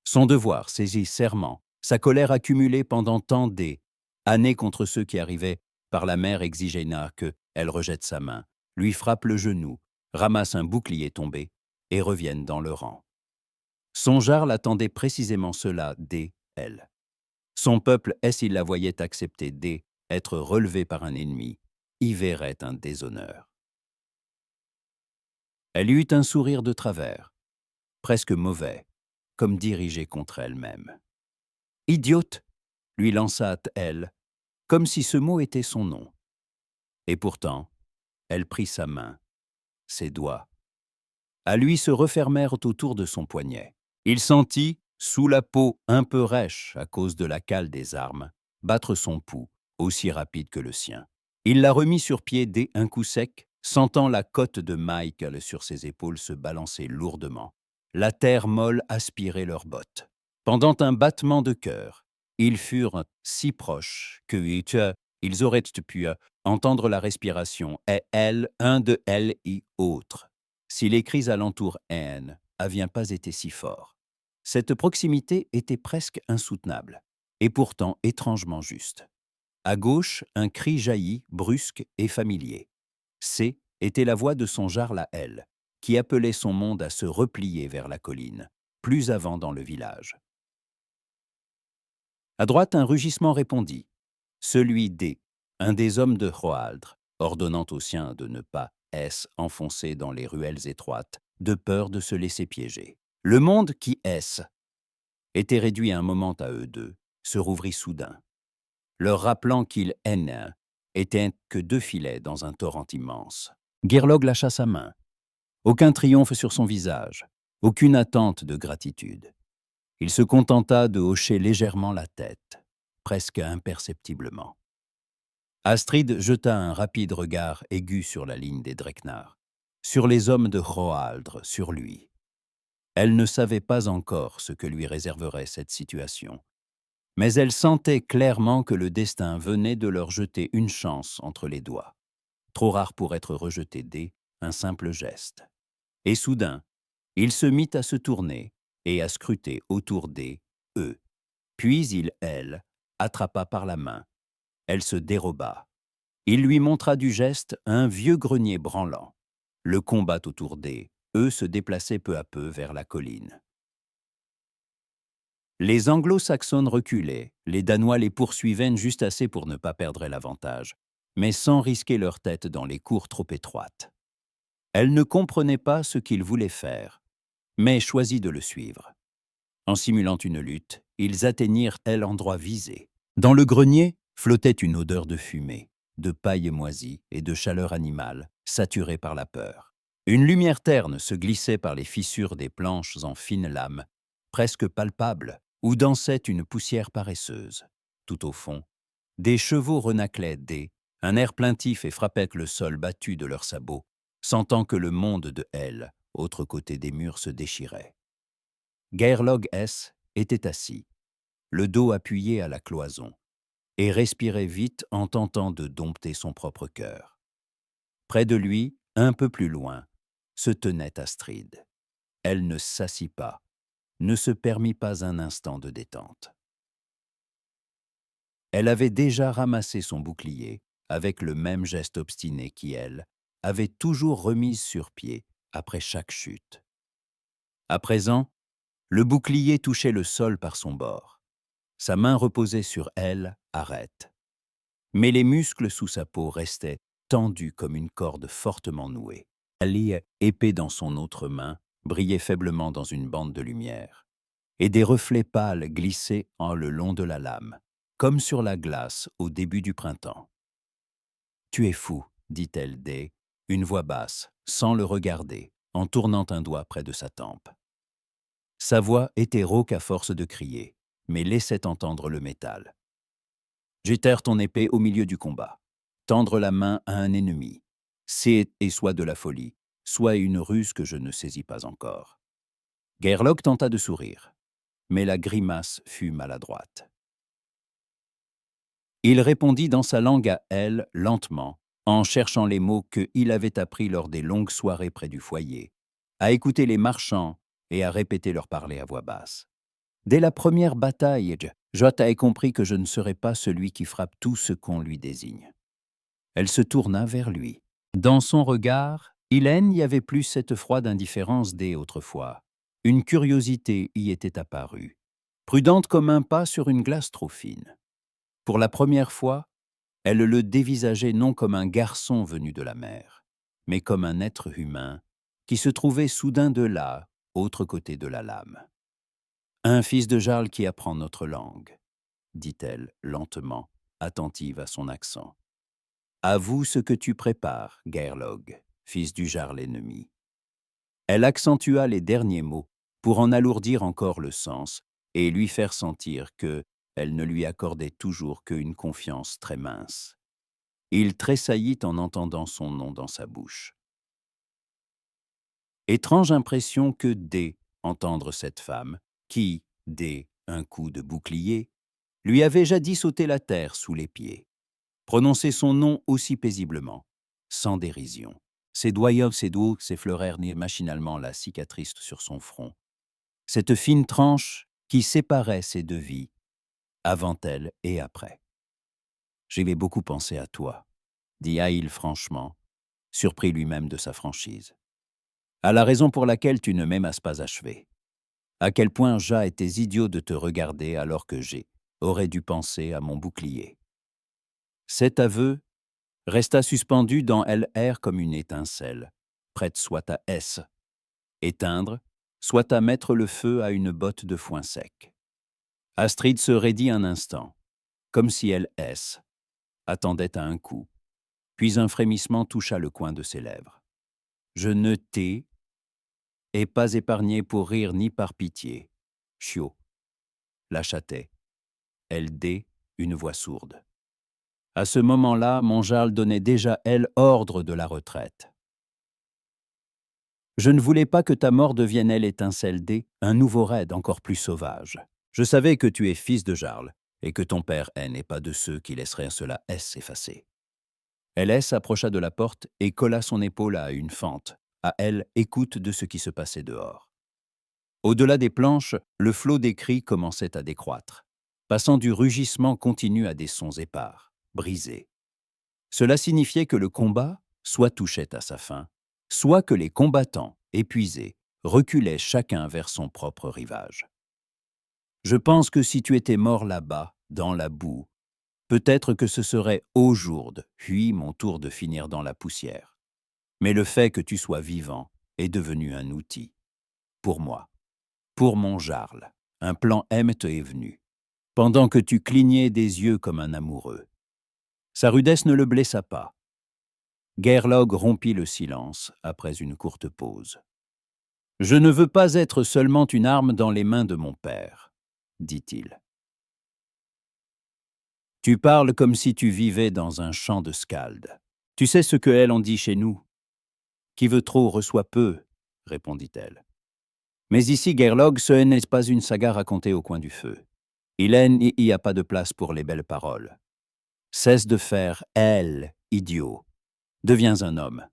Son devoir saisit serment, sa colère accumulée pendant tant d'années contre ceux qui arrivaient par la mère Exigéna que elle rejette sa main, lui frappe le genou, ramasse un bouclier tombé et revienne dans le rang. Son jarl attendait précisément cela elle. Son peuple, s'il la voyait accepter être relevé par un ennemi, y verrait un déshonneur. Elle eut un sourire de travers, presque mauvais, comme dirigé contre elle-même. « Idiote !» lui lança-t-elle, comme si ce mot était son nom. Et pourtant, elle prit sa main, ses doigts. À lui se refermèrent autour de son poignet. Il sentit, sous la peau un peu rêche à cause de la cale des armes, battre son pouls, aussi rapide que le sien. Il la remit sur pied dès un coup sec, sentant la cotte de Michael sur ses épaules se balancer lourdement. La terre molle aspirait leurs bottes. Pendant un battement de cœur, ils furent si proches que ils auraient pu entendre la respiration et elle, un de elle et autre, si les cris alentour n'avaient pas été si forts. Cette proximité était presque insoutenable, et pourtant étrangement juste. À gauche, un cri jaillit, brusque et familier. Était la voix de son jarl à elle, qui appelait son monde à se replier vers la colline, plus avant dans le village. À droite, un rugissement répondit, celui un des hommes de Hroaldr, ordonnant aux siens de ne pas enfoncer dans les ruelles étroites, de peur de se laisser piéger. Le monde qui était réduit un moment à eux deux, se rouvrit soudain, leur rappelant qu'ils étaient que deux filets dans un torrent immense. Geirlog lâcha sa main. Aucun triomphe sur son visage, aucune attente de gratitude. Il se contenta de hocher légèrement la tête, presque imperceptiblement. Astrid jeta un rapide regard aigu sur la ligne des Dreknar, sur les hommes de Hroaldr, sur lui. Elle ne savait pas encore ce que lui réserverait cette situation, mais elle sentait clairement que le destin venait de leur jeter une chance entre les doigts, trop rare pour être rejeté un simple geste. Et soudain, il se mit à se tourner et à scruter autour eux. Puis elle, attrapa par la main. Elle se déroba. Il lui montra du geste un vieux grenier branlant. Le combat autour eux se déplaçait peu à peu vers la colline. Les anglo-saxons reculaient, les Danois les poursuivaient juste assez pour ne pas perdre l'avantage, mais sans risquer leur tête dans les cours trop étroites. Elle ne comprenait pas ce qu'ils voulaient faire, mais choisit de le suivre. En simulant une lutte, ils atteignirent l'endroit visé. Dans le grenier flottait une odeur de fumée, de paille moisie et de chaleur animale, saturée par la peur. Une lumière terne se glissait par les fissures des planches en fines lames, presque palpables, où dansait une poussière paresseuse. Tout au fond, des chevaux renaclaient un air plaintif et frappaient le sol battu de leurs sabots, sentant que le monde de autre côté des murs se déchirait. Geirlog était assis, le dos appuyé à la cloison, et respirait vite en tentant de dompter son propre cœur. Près de lui, un peu plus loin, se tenait Astrid. Elle ne s'assit pas, ne se permit pas un instant de détente. Elle avait déjà ramassé son bouclier avec le même geste obstiné qui, avait toujours remise sur pied après chaque chute. À présent, le bouclier touchait le sol par son bord. Sa main reposait sur elle, arrête. Mais les muscles sous sa peau restaient tendus comme une corde fortement nouée. Ali, épée dans son autre main, brillait faiblement dans une bande de lumière, et des reflets pâles glissaient le long de la lame, comme sur la glace au début du printemps. « Tu es fou, dit-elle une voix basse, sans le regarder, en tournant un doigt près de sa tempe. Sa voix était rauque à force de crier, mais laissait entendre le métal. J'éterre ton épée au milieu du combat. Tendre la main à un ennemi. C'est et soit de la folie, soit une ruse que je ne saisis pas encore. Geirlog tenta de sourire, mais la grimace fut maladroite. Il répondit dans sa langue à elle, lentement, en cherchant les mots qu'il avait appris lors des longues soirées près du foyer, à écouter les marchands et à répéter leur parler à voix basse. Dès la première bataille, Jot a compris que je ne serais pas celui qui frappe tout ce qu'on lui désigne. Elle se tourna vers lui. Dans son regard, il n'y avait plus cette froide indifférence des autrefois. Une curiosité y était apparue, prudente comme un pas sur une glace trop fine. Pour la première fois, elle le dévisageait non comme un garçon venu de la mer, mais comme un être humain qui se trouvait soudain de là, autre côté de la lame. « Un fils de Jarl qui apprend notre langue », dit-elle lentement, attentive à son accent. « Avoue ce que tu prépares, Geirlog, fils du Jarl ennemi. » Elle accentua les derniers mots pour en alourdir encore le sens et lui faire sentir que elle ne lui accordait toujours qu'une confiance très mince. Il tressaillit en entendant son nom dans sa bouche. Étrange impression que dès entendre cette femme, qui, dès un coup de bouclier, lui avait jadis ôté la terre sous les pieds, prononcer son nom aussi paisiblement, sans dérision. Ses doigts s'effleurèrent machinalement la cicatrice sur son front, cette fine tranche qui séparait ces deux vies, avant elle et après. « J'y vais beaucoup penser à toi », dit Aïl franchement, surpris lui-même de sa franchise. « À la raison pour laquelle tu ne m'aimasses pas achevé. À quel point Ja était idiot de te regarder alors que G aurait dû penser à mon bouclier. » Cet aveu resta suspendu dans LR comme une étincelle, prête soit à S, éteindre, soit à mettre le feu à une botte de foin sec. Astrid se raidit un instant, comme si elle S attendait à un coup, puis un frémissement toucha le coin de ses lèvres. « Je ne t'ai et pas épargné pour rire ni par pitié. Chiot. » Lâcha-t-elle. Elle dé une voix sourde. À ce moment-là, mon Jarl donnait déjà, elle, ordre de la retraite. Je ne voulais pas que ta mort devienne, elle, étincelle dé, un nouveau raid encore plus sauvage. Je savais que tu es fils de Jarl, et que ton père n'est pas de ceux qui laisseraient cela s'effacer. LS approcha de la porte et colla son épaule à une fente, à elle, écoute de ce qui se passait dehors. Au-delà des planches, le flot des cris commençait à décroître, passant du rugissement continu à des sons épars, brisés. Cela signifiait que le combat soit touchait à sa fin, soit que les combattants, épuisés, reculaient chacun vers son propre rivage. Je pense que si tu étais mort là-bas, dans la boue, peut-être que ce serait au jour, puis mon tour de finir dans la poussière. Mais le fait que tu sois vivant est devenu un outil. Pour moi, pour mon Jarl, un plan M te est venu, pendant que tu clignais des yeux comme un amoureux. Sa rudesse ne le blessa pas. Geirlog rompit le silence après une courte pause. « Je ne veux pas être seulement une arme dans les mains de mon père, » dit-il. « Tu parles comme si tu vivais dans un champ de skald. Tu sais ce que elle en dit chez nous. Qui veut trop reçoit peu, » répondit-elle. « Mais ici, Geirlog, ce n'est pas une saga racontée au coin du feu. Il n'y a pas de place pour les belles paroles. Cesse de faire « elle », idiot. Deviens un homme. »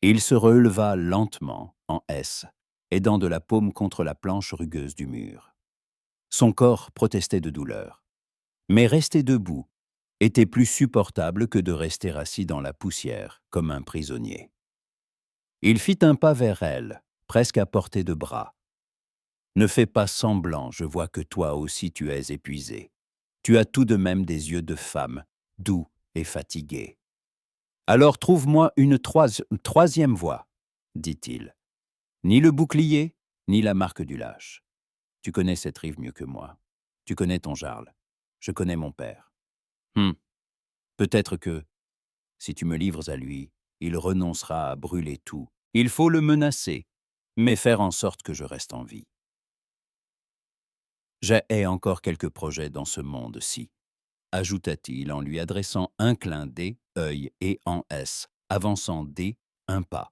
Il se releva lentement, en S, aidant de la paume contre la planche rugueuse du mur. Son corps protestait de douleur. Mais rester debout était plus supportable que de rester assis dans la poussière, comme un prisonnier. Il fit un pas vers elle, presque à portée de bras. « Ne fais pas semblant, je vois que toi aussi tu es épuisé. Tu as tout de même des yeux de femme, doux et fatigués. Alors trouve-moi une troisième voie, » dit-il. « Ni le bouclier, ni la marque du lâche. Tu connais cette rive mieux que moi. Tu connais ton Jarl. Je connais mon père. Peut-être que, si tu me livres à lui, il renoncera à brûler tout. Il faut le menacer, mais faire en sorte que je reste en vie. J'ai encore quelques projets dans ce monde-ci, » ajouta-t-il en lui adressant un clin d'œil, œil et en S, avançant un pas.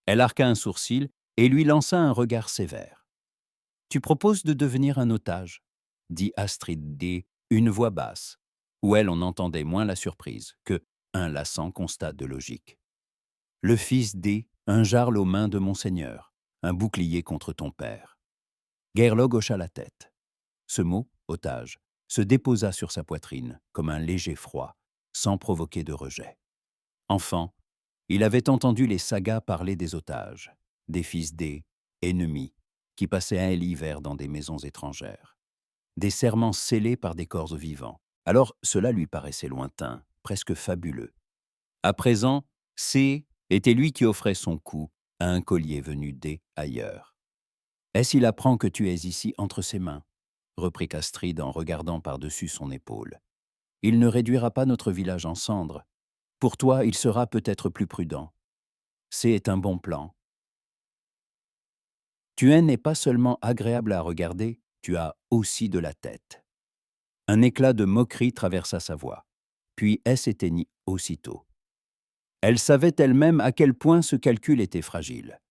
Elle arqua un sourcil et lui lança un regard sévère. « Tu proposes de devenir un otage » dit Astrid une voix basse, où elle on entendait moins la surprise que un lassant constat de logique. Le fils D, un jarle aux mains de Monseigneur, un bouclier contre ton père. Gerlog hocha la tête. Ce mot, otage, se déposa sur sa poitrine comme un léger froid, sans provoquer de rejet. Enfant, il avait entendu les sagas parler des otages, des fils des ennemis, qui passaient un l'hiver dans des maisons étrangères, des serments scellés par des corps vivants. Alors cela lui paraissait lointain, presque fabuleux. À présent, C était lui qui offrait son cou à un collier venu des ailleurs. « Est-ce il apprend que tu es ici entre ses mains ?» reprit Astrid en regardant par-dessus son épaule. « Il ne réduira pas notre village en cendres. Pour toi, il sera peut-être plus prudent. C'est un bon plan. Tu n'est pas seulement agréable à regarder, tu as aussi de la tête. » Un éclat de moquerie traversa sa voix, puis elle s'éteignit aussitôt. Elle savait elle-même à quel point ce calcul était fragile.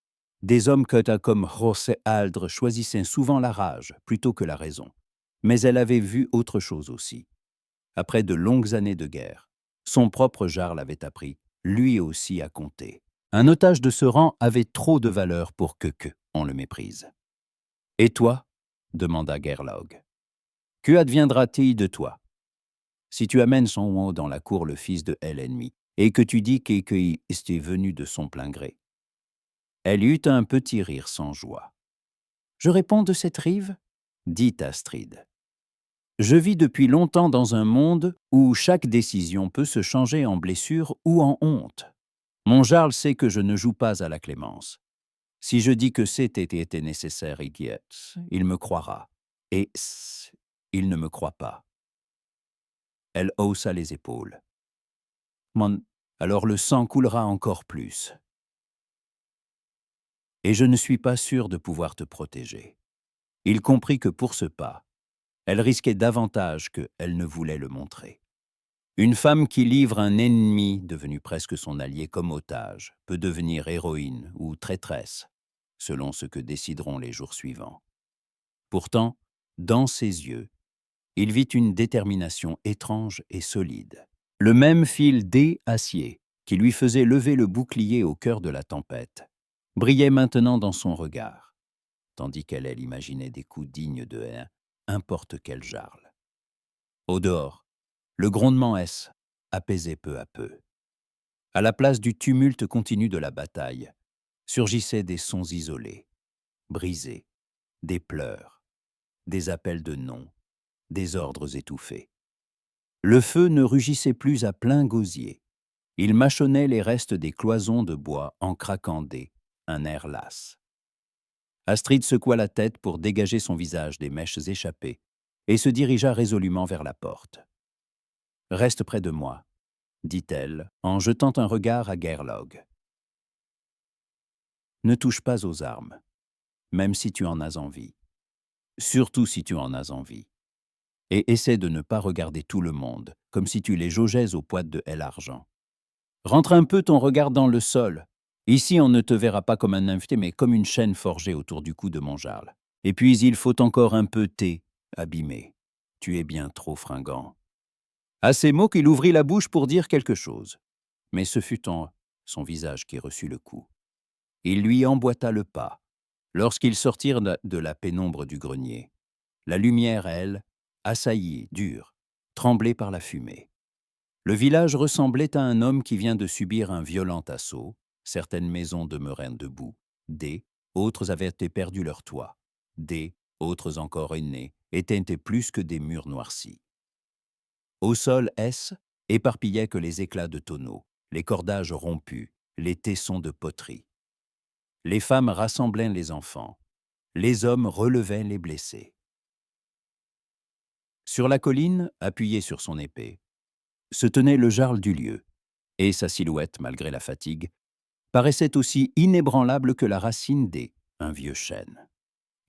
Des hommes comme José Aldre choisissaient souvent la rage plutôt que la raison. Mais elle avait vu autre chose aussi. Après de longues années de guerre, son propre jarl avait appris, lui aussi, à compter. Un otage de ce rang avait trop de valeur pour que on le méprise. « Et toi ?» demanda Gerlog. « Que adviendra-t-il de toi? Si tu amènes son haut dans la cour le fils de l'ennemi, et que tu dis qu'il est venu de son plein gré. » Elle eut un petit rire sans joie. « Je réponds de cette rive ?» dit Astrid. « Je vis depuis longtemps dans un monde où chaque décision peut se changer en blessure ou en honte. Mon jarl sait que je ne joue pas à la clémence. Si je dis que c'était été nécessaire, il me croira. Et il ne me croit pas. » Elle haussa les épaules. « Alors le sang coulera encore plus. Et je ne suis pas sûr de pouvoir te protéger. » Il comprit que pour ce pas, elle risquait davantage qu'elle ne voulait le montrer. Une femme qui livre un ennemi devenu presque son allié comme otage peut devenir héroïne ou traîtresse, selon ce que décideront les jours suivants. Pourtant, dans ses yeux, il vit une détermination étrange et solide. Le même fil d'acier qui lui faisait lever le bouclier au cœur de la tempête brillait maintenant dans son regard, tandis qu'elle imaginait des coups dignes de n'importe quel jarl. Au dehors, le grondement apaisait peu à peu. À la place du tumulte continu de la bataille, surgissaient des sons isolés, brisés, des pleurs, des appels de nom, des ordres étouffés. Le feu ne rugissait plus à plein gosier. Il mâchonnait les restes des cloisons de bois en craquant un air las. Astrid secoua la tête pour dégager son visage des mèches échappées et se dirigea résolument vers la porte. « Reste près de moi, » dit-elle en jetant un regard à Gerlog. « Ne touche pas aux armes, même si tu en as envie. Surtout si tu en as envie. Et essaie de ne pas regarder tout le monde, comme si tu les jaugeais au poids de l'argent. Rentre un peu ton regard dans le sol. Ici, on ne te verra pas comme un invité, mais comme une chaîne forgée autour du cou de mon jarl. Et puis, il faut encore un peu abîmé. Tu es bien trop fringant. » À ces mots qu'il ouvrit la bouche pour dire quelque chose. Mais ce fut son visage qui reçut le coup. Il lui emboîta le pas, lorsqu'ils sortirent de la pénombre du grenier. La lumière, elle, assaillie, dure, tremblait par la fumée. Le village ressemblait à un homme qui vient de subir un violent assaut. Certaines maisons demeuraient debout. Autres avaient perdu leur toit. Autres encore aînés, étaient plus que des murs noircis. Au sol, éparpillaient que les éclats de tonneaux, les cordages rompus, les tessons de poterie. Les femmes rassemblaient les enfants. Les hommes relevaient les blessés. Sur la colline, appuyé sur son épée, se tenait le jarl du lieu, et sa silhouette, malgré la fatigue, paraissait aussi inébranlable que la racine un vieux chêne.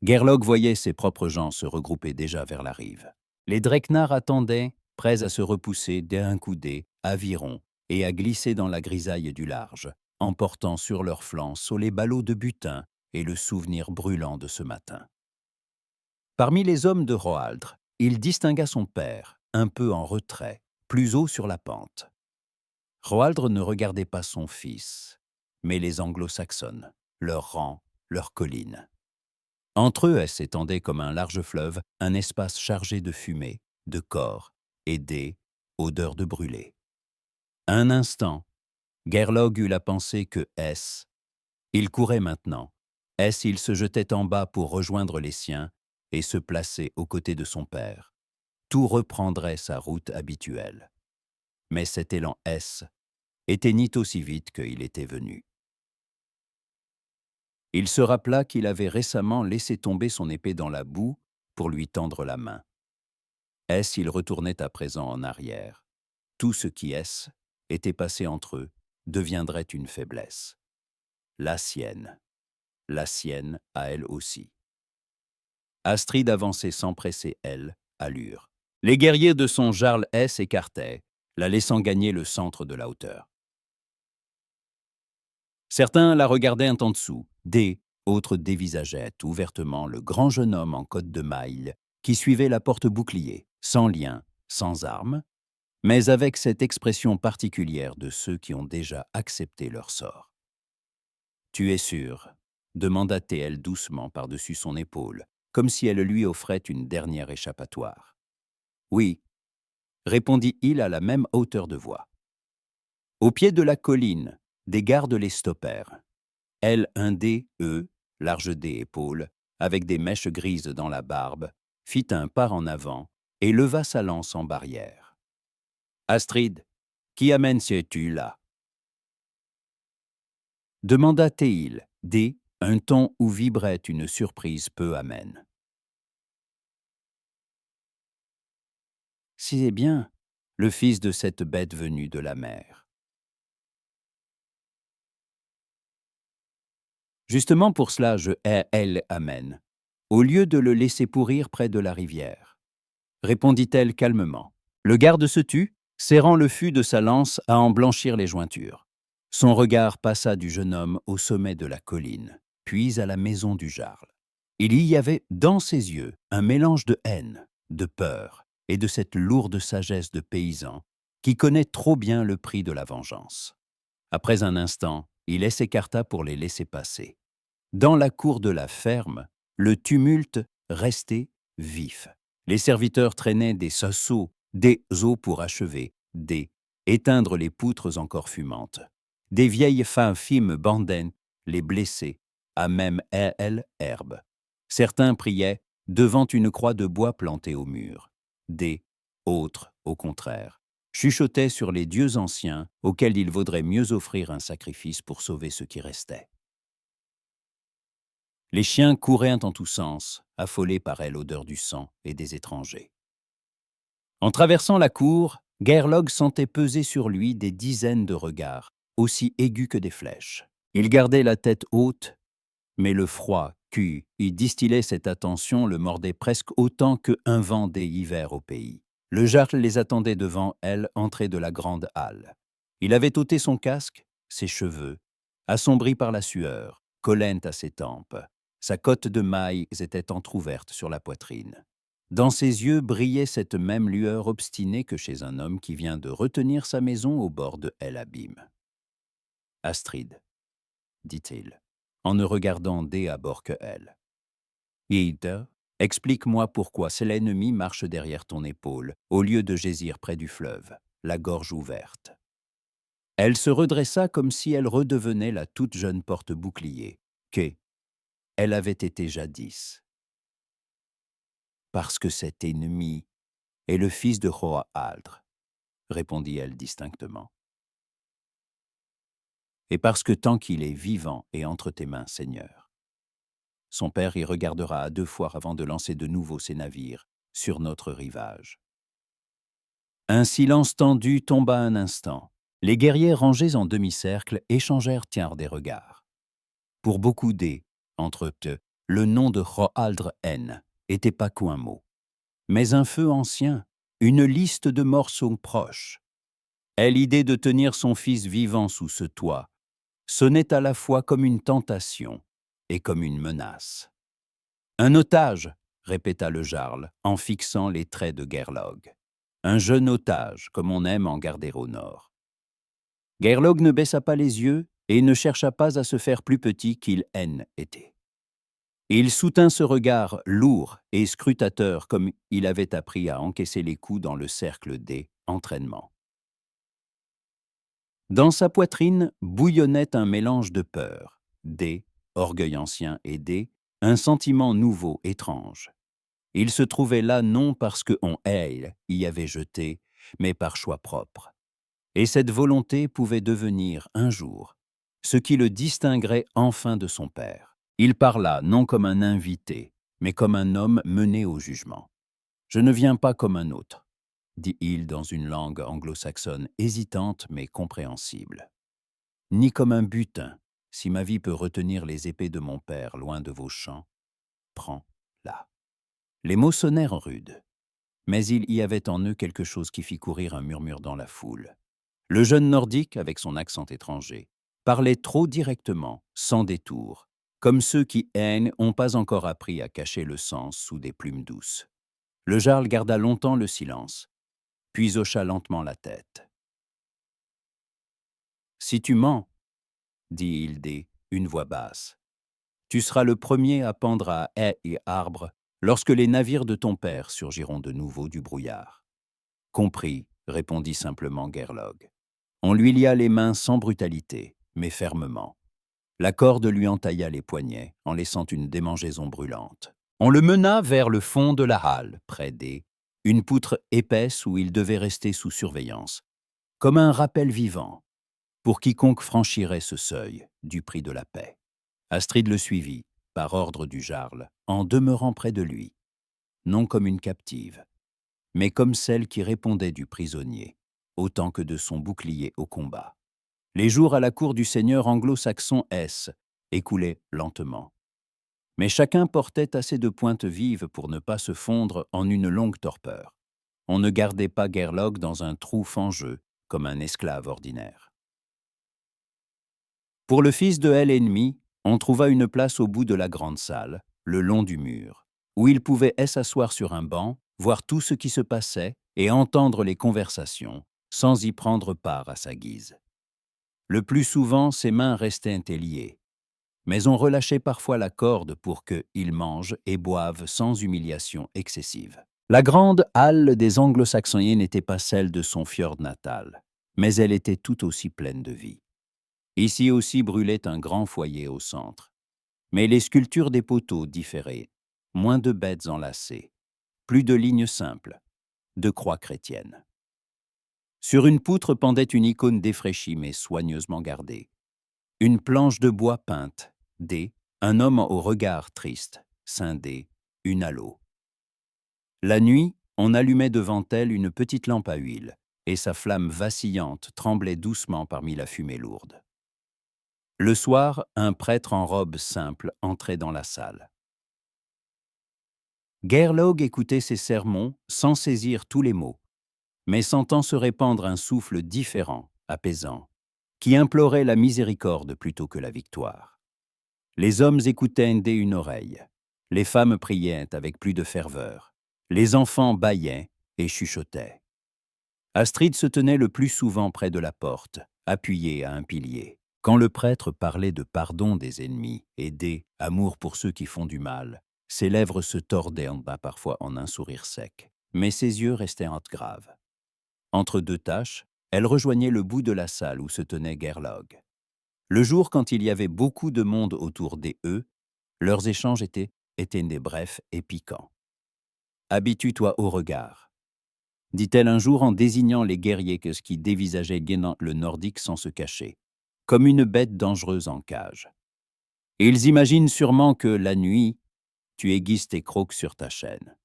Gerlog voyait ses propres gens se regrouper déjà vers la rive. Les Dreknars attendaient, prêts à se repousser d'un coup aviron et à glisser dans la grisaille du large, emportant sur leurs flancs les ballots de butin et le souvenir brûlant de ce matin. Parmi les hommes de Roaldre, il distingua son père, un peu en retrait, plus haut sur la pente. Roaldre ne regardait pas son fils, mais les anglo-saxonnes, leurs rangs, leurs collines. Entre eux, s'étendait comme un large fleuve, un espace chargé de fumée, de corps et odeurs de brûlé. Un instant, Gerlog eut la pensée que il courait maintenant. Il se jetait en bas pour rejoindre les siens et se placer aux côtés de son père. Tout reprendrait sa route habituelle. Mais cet élan éteignit aussi vite qu'il était venu. Il se rappela qu'il avait récemment laissé tomber son épée dans la boue pour lui tendre la main. Il retournait à présent en arrière. Tout ce qui était passé entre eux deviendrait une faiblesse. La sienne à elle aussi. Astrid avançait sans presser, allure. Les guerriers de son jarl s'écartaient, la laissant gagner le centre de la hauteur. Certains la regardaient un temps dessous, autres dévisageaient ouvertement le grand jeune homme en cotte de maille qui suivait la porte bouclier, sans lien, sans armes, mais avec cette expression particulière de ceux qui ont déjà accepté leur sort. « Tu es sûr ?» demanda TL doucement par-dessus son épaule, comme si elle lui offrait une dernière échappatoire. « Oui, » répondit-il à la même hauteur de voix. Au pied de la colline, des gardes les stoppèrent. Un large des épaules, avec des mèches grises dans la barbe, fit un pas en avant et leva sa lance en barrière. « Astrid, qui amènes-tu là ?» demanda Théil, un ton où vibrait une surprise peu amène. « C'est bien, le fils de cette bête venue de la mer. » Justement pour cela, je hais amène, au lieu de le laisser pourrir près de la rivière, répondit-elle calmement. Le garde se tut, serrant le fût de sa lance à en blanchir les jointures. Son regard passa du jeune homme au sommet de la colline, puis à la maison du jarl. Il y avait dans ses yeux un mélange de haine, de peur et de cette lourde sagesse de paysan qui connaît trop bien le prix de la vengeance. Après un instant, il s'écarta pour les laisser passer. Dans la cour de la ferme, le tumulte restait vif. Les serviteurs traînaient des sasseaux, des os pour achever, éteindre les poutres encore fumantes. Des vieilles femmes bandaient les blessés, à même herbe. Certains priaient devant une croix de bois plantée au mur. Autres, au contraire, chuchotaient sur les dieux anciens auxquels il vaudrait mieux offrir un sacrifice pour sauver ce qui restait. Les chiens couraient en tous sens, affolés par l'odeur du sang et des étrangers. En traversant la cour, Gerlog sentait peser sur lui des dizaines de regards, aussi aigus que des flèches. Il gardait la tête haute, mais le froid qui y distillait cette attention le mordait presque autant qu'un vent des hivers au pays. Le jarl les attendait devant entrée de la grande halle. Il avait ôté son casque, ses cheveux, assombris par la sueur, collent à ses tempes. Sa cotte de mailles était entr'ouverte sur la poitrine. Dans ses yeux brillait cette même lueur obstinée que chez un homme qui vient de retenir sa maison au bord de Abîme. « Astrid, » dit-il, en ne regardant à bord que elle. « Ida, explique-moi pourquoi c'est l'ennemi marche derrière ton épaule, au lieu de gésir près du fleuve, la gorge ouverte. » Elle se redressa comme si elle redevenait la toute jeune porte-bouclier, elle avait été jadis. « Parce que cet ennemi est le fils de Roaldre, » répondit-elle distinctement. « Et parce que tant qu'il est vivant et entre tes mains, Seigneur. Son père y regardera à 2 fois avant de lancer de nouveau ses navires sur notre rivage. » Un silence tendu tomba un instant. Les guerriers rangés en demi-cercle échangèrent des regards. Pour beaucoup entre eux, le nom de Roaldre était pas qu'un mot, mais un feu ancien, une liste de morceaux proches. Et l'idée de tenir son fils vivant sous ce toit sonnait à la fois comme une tentation et comme une menace. « Un otage !» répéta le jarl en fixant les traits de Gerlog. un jeune otage, comme on aime en garder au nord. Gerlog ne baissa pas les yeux et ne chercha pas à se faire plus petit qu'il était. Il soutint ce regard lourd et scrutateur comme il avait appris à encaisser les coups dans le cercle des entraînements. Dans sa poitrine bouillonnait un mélange de peur, orgueil ancien et un sentiment nouveau, étrange. Il se trouvait là non parce que y avait jeté, mais par choix propre. Et cette volonté pouvait devenir, un jour, ce qui le distinguerait enfin de son père. Il parla non comme un invité, mais comme un homme mené au jugement. « Je ne viens pas comme un autre », dit-il dans une langue anglo-saxonne hésitante mais compréhensible. « Ni comme un butin, si ma vie peut retenir les épées de mon père loin de vos champs, prends-la. » Les mots sonnèrent rudes, mais il y avait en eux quelque chose qui fit courir un murmure dans la foule. Le jeune Nordique, avec son accent étranger, parlait trop directement, sans détour, comme ceux qui n'ont pas encore appris à cacher le sens sous des plumes douces. Le jarl garda longtemps le silence, puis hocha lentement la tête. « Si tu mens, dit Hildé, une voix basse, tu seras le premier à pendre à haies et arbres lorsque les navires de ton père surgiront de nouveau du brouillard. »« Compris, répondit simplement Gerlog. On lui lia les mains sans brutalité, mais fermement. La corde lui entailla les poignets, en laissant une démangeaison brûlante. On le mena vers le fond de la halle, près une poutre épaisse où il devait rester sous surveillance, comme un rappel vivant, pour quiconque franchirait ce seuil du prix de la paix. Astrid le suivit, par ordre du jarl, en demeurant près de lui, non comme une captive, mais comme celle qui répondait du prisonnier, autant que de son bouclier au combat. Les jours à la cour du seigneur anglo-saxon S écoulaient lentement. Mais chacun portait assez de pointes vives pour ne pas se fondre en une longue torpeur. On ne gardait pas Gerlog dans un trou fangeux, comme un esclave ordinaire. Pour le fils de ennemi, on trouva une place au bout de la grande salle, le long du mur, où il pouvait s'asseoir sur un banc, voir tout ce qui se passait et entendre les conversations, sans y prendre part à sa guise. Le plus souvent, ses mains restaient liées, mais on relâchait parfois la corde pour qu'il mange et boive sans humiliation excessive. La grande halle des Anglo-Saxons n'était pas celle de son fjord natal, mais elle était tout aussi pleine de vie. Ici aussi brûlait un grand foyer au centre, mais les sculptures des poteaux différaient, moins de bêtes enlacées, plus de lignes simples, de croix chrétiennes. Sur une poutre pendait une icône défraîchie mais soigneusement gardée. Une planche de bois peinte, un homme au regard triste, scindé, une à l'eau. La nuit, on allumait devant elle une petite lampe à huile, et sa flamme vacillante tremblait doucement parmi la fumée lourde. Le soir, un prêtre en robe simple entrait dans la salle. Gerlog écoutait ses sermons sans saisir tous les mots, mais sentant se répandre un souffle différent, apaisant, qui implorait la miséricorde plutôt que la victoire. Les hommes écoutaient d'une oreille, les femmes priaient avec plus de ferveur, les enfants bâillaient et chuchotaient. Astrid se tenait le plus souvent près de la porte, appuyée à un pilier. Quand le prêtre parlait de pardon des ennemis et amour pour ceux qui font du mal, ses lèvres se tordaient en bas parfois en un sourire sec, mais ses yeux restaient graves. Entre deux tâches, elle rejoignait le bout de la salle où se tenait Gerlog. Le jour, quand il y avait beaucoup de monde autour leurs échanges étaient des brefs et piquants. « Habitue-toi au regard », dit-elle un jour en désignant les guerriers qui dévisageaient Guénan le Nordique sans se cacher, comme une bête dangereuse en cage. Ils imaginent sûrement que, la nuit, tu aiguises tes crocs sur ta chaîne.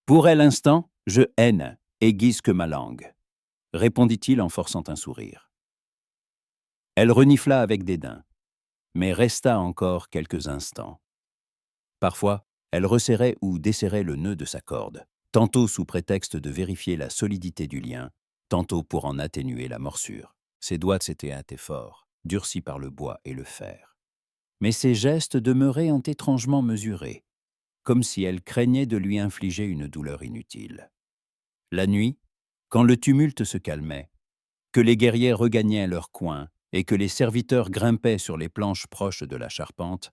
Pour l'instant, je aiguise que ma langue, répondit-il en forçant un sourire. Elle renifla avec dédain, mais resta encore quelques instants. Parfois, elle resserrait ou desserrait le nœud de sa corde, tantôt sous prétexte de vérifier la solidité du lien, tantôt pour en atténuer la morsure. Ses doigts s'étaient forts, durcis par le bois et le fer. Mais ses gestes demeuraient étrangement mesurés, comme si elle craignait de lui infliger une douleur inutile. La nuit, quand le tumulte se calmait, que les guerriers regagnaient leur coin et que les serviteurs grimpaient sur les planches proches de la charpente,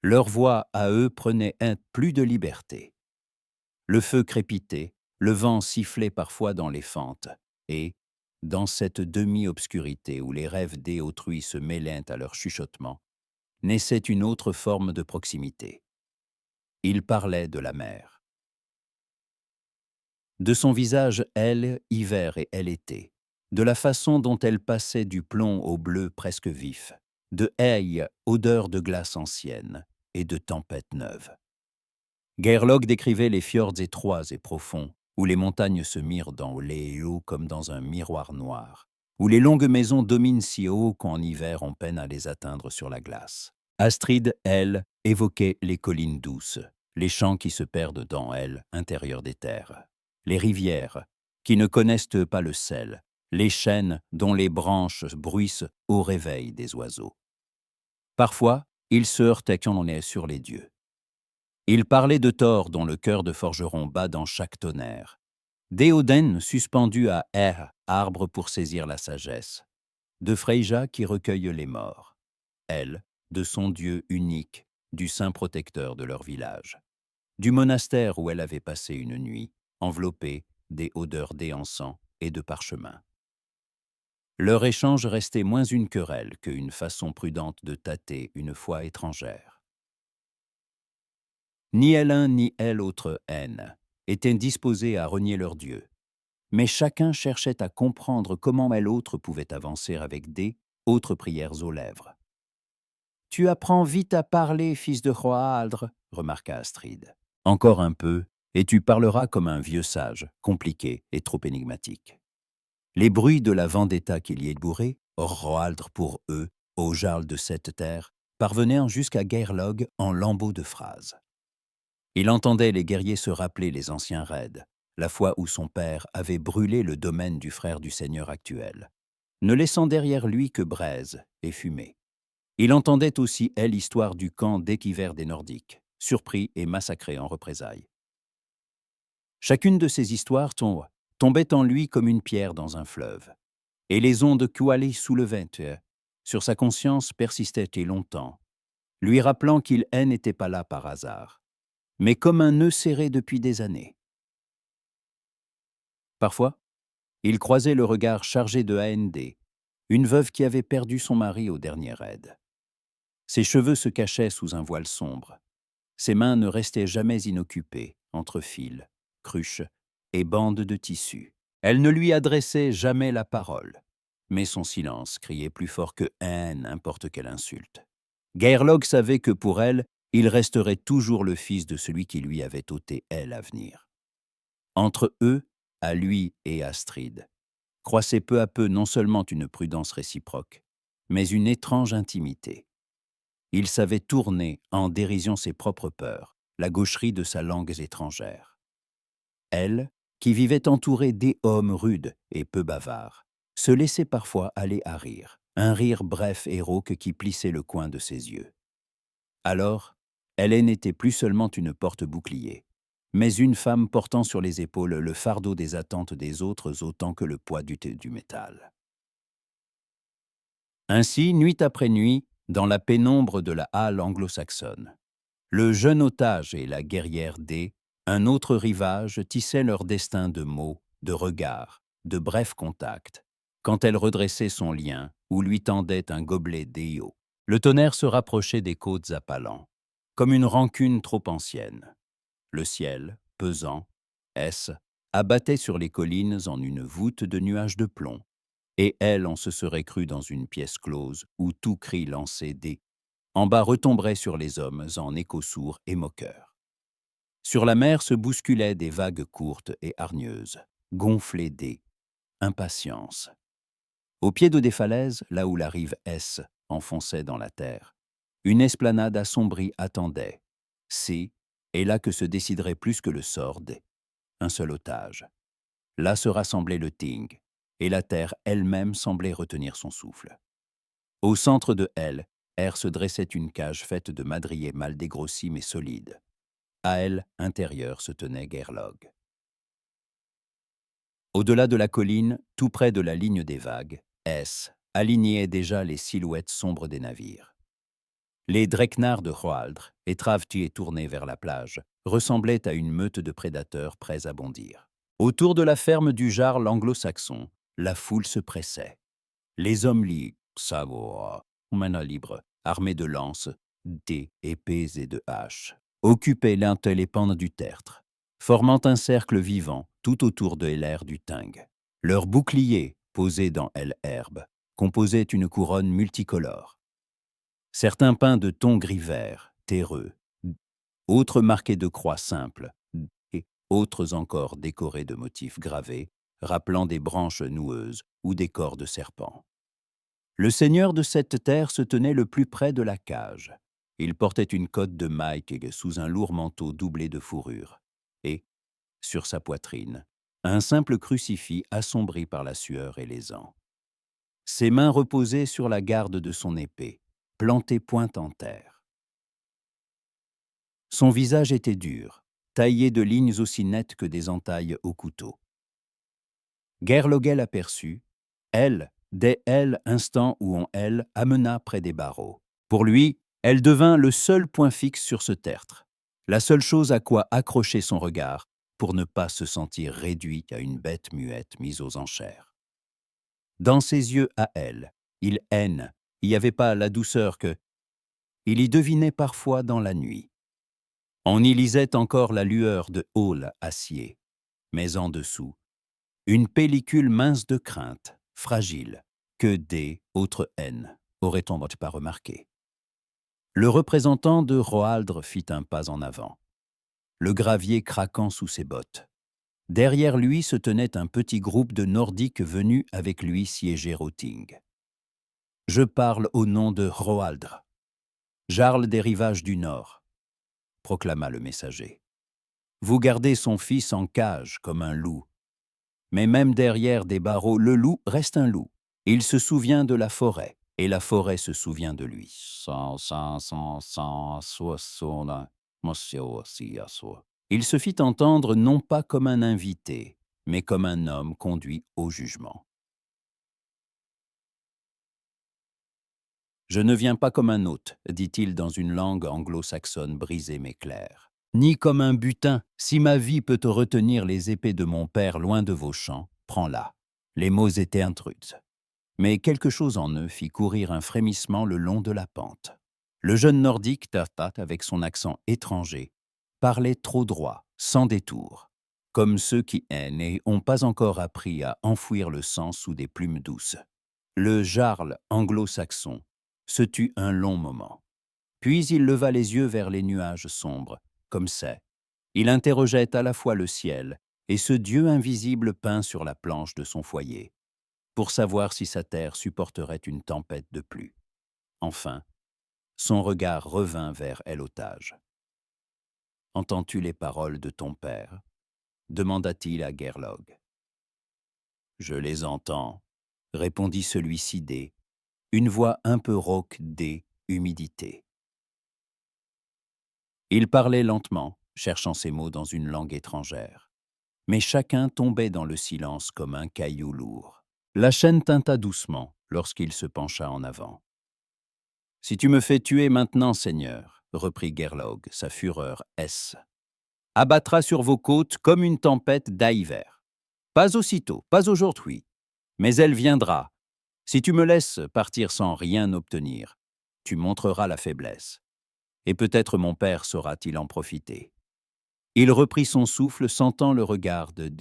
leur voix à eux prenait plus de liberté. Le feu crépitait, le vent sifflait parfois dans les fentes, et, dans cette demi-obscurité où les rêves d'autrui se mêlaient à leurs chuchotements, naissait une autre forme de proximité. Ils parlaient de la mer. De son visage, elle, hiver et elle, été. De la façon dont elle passait du plomb au bleu presque vif. De haye, odeur de glace ancienne, et de tempête neuve. Geirlog décrivait les fjords étroits et profonds, où les montagnes se mirent dans les eaux comme dans un miroir noir, où les longues maisons dominent si haut qu'en hiver on peine à les atteindre sur la glace. Astrid, elle, évoquait les collines douces, les champs qui se perdent dans elles, intérieur des terres, les rivières, qui ne connaissent pas le sel, les chênes dont les branches bruissent au réveil des oiseaux. Parfois, ils se heurtaient quand on est sur les dieux. Il parlait de Thor dont le cœur de forgeron bat dans chaque tonnerre, d'Éoden suspendu à Er, arbre pour saisir la sagesse, de Freyja qui recueille les morts, elle, de son Dieu unique, du saint protecteur de leur village, du monastère où elle avait passé une nuit, enveloppée des odeurs d'encens et de parchemin. Leur échange restait moins une querelle qu'une façon prudente de tâter une foi étrangère. Ni elle un ni elle autre haine étaient disposés à renier leur Dieu, mais chacun cherchait à comprendre comment elle autre pouvait avancer avec des autres prières aux lèvres. « Tu apprends vite à parler, fils de Hroaldr, remarqua Astrid. Encore un peu, et tu parleras comme un vieux sage, compliqué et trop énigmatique. Les bruits de la vendetta qu'il y ait bourré, Hroaldr pour eux, au jarl de cette terre, parvenaient jusqu'à Geirlog en lambeaux de phrases. Il entendait les guerriers se rappeler les anciens raids, la fois où son père avait brûlé le domaine du frère du seigneur actuel, ne laissant derrière lui que braise et fumée. Il entendait aussi, elle, l'histoire du camp d'Équiver des Nordiques, surpris et massacré en représailles. Chacune de ces histoires tombait en lui comme une pierre dans un fleuve, et les ondes qu'Ouali soulevait sur sa conscience persistaient et longtemps, lui rappelant qu'il n'était pas là par hasard, mais comme un nœud serré depuis des années. Parfois, il croisait le regard chargé de AND, une veuve qui avait perdu son mari au dernier raid. Ses cheveux se cachaient sous un voile sombre. Ses mains ne restaient jamais inoccupées, entre fils, cruches et bandes de tissu. Elle ne lui adressait jamais la parole, mais son silence criait plus fort que n'importe quelle insulte. Geirlog savait que pour elle, il resterait toujours le fils de celui qui lui avait ôté elle à venir. Entre eux, à lui et Astrid, croissait peu à peu non seulement une prudence réciproque, mais une étrange intimité. Il savait tourner en dérision ses propres peurs, la gaucherie de sa langue étrangère. Elle, qui vivait entourée des hommes rudes et peu bavards, se laissait parfois aller à rire, un rire bref et rauque qui plissait le coin de ses yeux. Alors, elle n'était plus seulement une porte-bouclier, mais une femme portant sur les épaules le fardeau des attentes des autres autant que le poids du métal. Ainsi, nuit après nuit, dans la pénombre de la halle anglo-saxonne, le jeune otage et la guerrière D, un autre rivage, tissaient leur destin de mots, de regards, de brefs contacts, quand elle redressait son lien ou lui tendait un gobelet d'éo. Le tonnerre se rapprochait des côtes appalant, comme une rancune trop ancienne. Le ciel, pesant, abattait sur les collines en une voûte de nuages de plomb, et elle, on se serait cru dans une pièce close où tout cri lancé en bas retomberait sur les hommes en échos sourds et moqueurs. Sur la mer se bousculaient des vagues courtes et hargneuses, gonflées impatience. Au pied de des falaises, là où la rive enfonçait dans la terre, une esplanade assombrie attendait. Et là que se déciderait plus que le sort un seul otage. Là se rassemblait le Ting, et la terre elle-même semblait retenir son souffle. Au centre de elle, se dressait une cage faite de madriers mal dégrossis mais solides. À elle intérieure se tenait Gerlog. Au-delà de la colline, tout près de la ligne des vagues, S alignait déjà les silhouettes sombres des navires. Les dreknars de Roaldre, étravetis et tournés vers la plage, ressemblaient à une meute de prédateurs prêts à bondir. Autour de la ferme du jarl anglo-saxon, la foule se pressait. Les hommes lits, savoir, main libre, armés de lances, dés, épées et de haches, occupaient lintel et pans du tertre, formant un cercle vivant tout autour de l'air du Ting. Leurs boucliers, posés dans l'herbe, composaient une couronne multicolore. Certains peints de tons gris-vert, terreux, autres marqués de croix simples, et autres encore décorés de motifs gravés, rappelant des branches noueuses ou des corps de serpents. Le seigneur de cette terre se tenait le plus près de la cage. Il portait une cotte de maille sous un lourd manteau doublé de fourrure, et, sur sa poitrine, un simple crucifix assombri par la sueur et les ans. Ses mains reposaient sur la garde de son épée, plantée pointe en terre. Son visage était dur, taillé de lignes aussi nettes que des entailles au couteau. Gerlogel aperçut, elle, dès elle, instant où on elle amena près des barreaux. Pour lui, elle devint le seul point fixe sur ce tertre, la seule chose à quoi accrocher son regard pour ne pas se sentir réduit à une bête muette mise aux enchères. Dans ses yeux à elle, il haine, il n'y avait pas la douceur que... Il y devinait parfois dans la nuit. On y lisait encore la lueur de hall acier, mais en dessous, une pellicule mince de crainte, fragile, que des autres haines, aurait-on pas remarqué. Le représentant de Roaldre fit un pas en avant, le gravier craquant sous ses bottes. Derrière lui se tenait un petit groupe de Nordiques venus avec lui siéger au Ting. « Je parle au nom de Roaldre, jarl des rivages du Nord », proclama le messager. « Vous gardez son fils en cage comme un loup. Mais même derrière des barreaux, le loup reste un loup. Il se souvient de la forêt, et la forêt se souvient de lui. Il se fit entendre non pas comme un invité, mais comme un homme conduit au jugement. « Je ne viens pas comme un hôte, dit-il dans une langue anglo-saxonne brisée mais claire. Ni comme un butin, si ma vie peut te retenir les épées de mon père loin de vos champs, prends-la. » Les mots étaient intrudes. Mais quelque chose en eux fit courir un frémissement le long de la pente. Le jeune nordique, Tartat, avec son accent étranger, parlait trop droit, sans détour, comme ceux qui hainent et n'ont pas encore appris à enfouir le sang sous des plumes douces. Le jarl anglo-saxon se tut un long moment. Puis il leva les yeux vers les nuages sombres, comme c'est. Il interrogeait à la fois le ciel et ce Dieu invisible peint sur la planche de son foyer, pour savoir si sa terre supporterait une tempête de pluie. Enfin, son regard revint vers El-Otage. « Entends-tu les paroles de ton père » demanda-t-il à Gerlog. « Je les entends » répondit celui-ci une voix un peu rauque d'humidité. Il parlait lentement, cherchant ses mots dans une langue étrangère. Mais chacun tombait dans le silence comme un caillou lourd. La chaîne tinta doucement lorsqu'il se pencha en avant. « Si tu me fais tuer maintenant, Seigneur, reprit Gerlog, sa fureur abattra sur vos côtes comme une tempête d'hiver. Pas aussitôt, pas aujourd'hui, mais elle viendra. Si tu me laisses partir sans rien obtenir, tu montreras la faiblesse. Et peut-être mon père saura-t-il en profiter. » Il reprit son souffle, sentant le regard de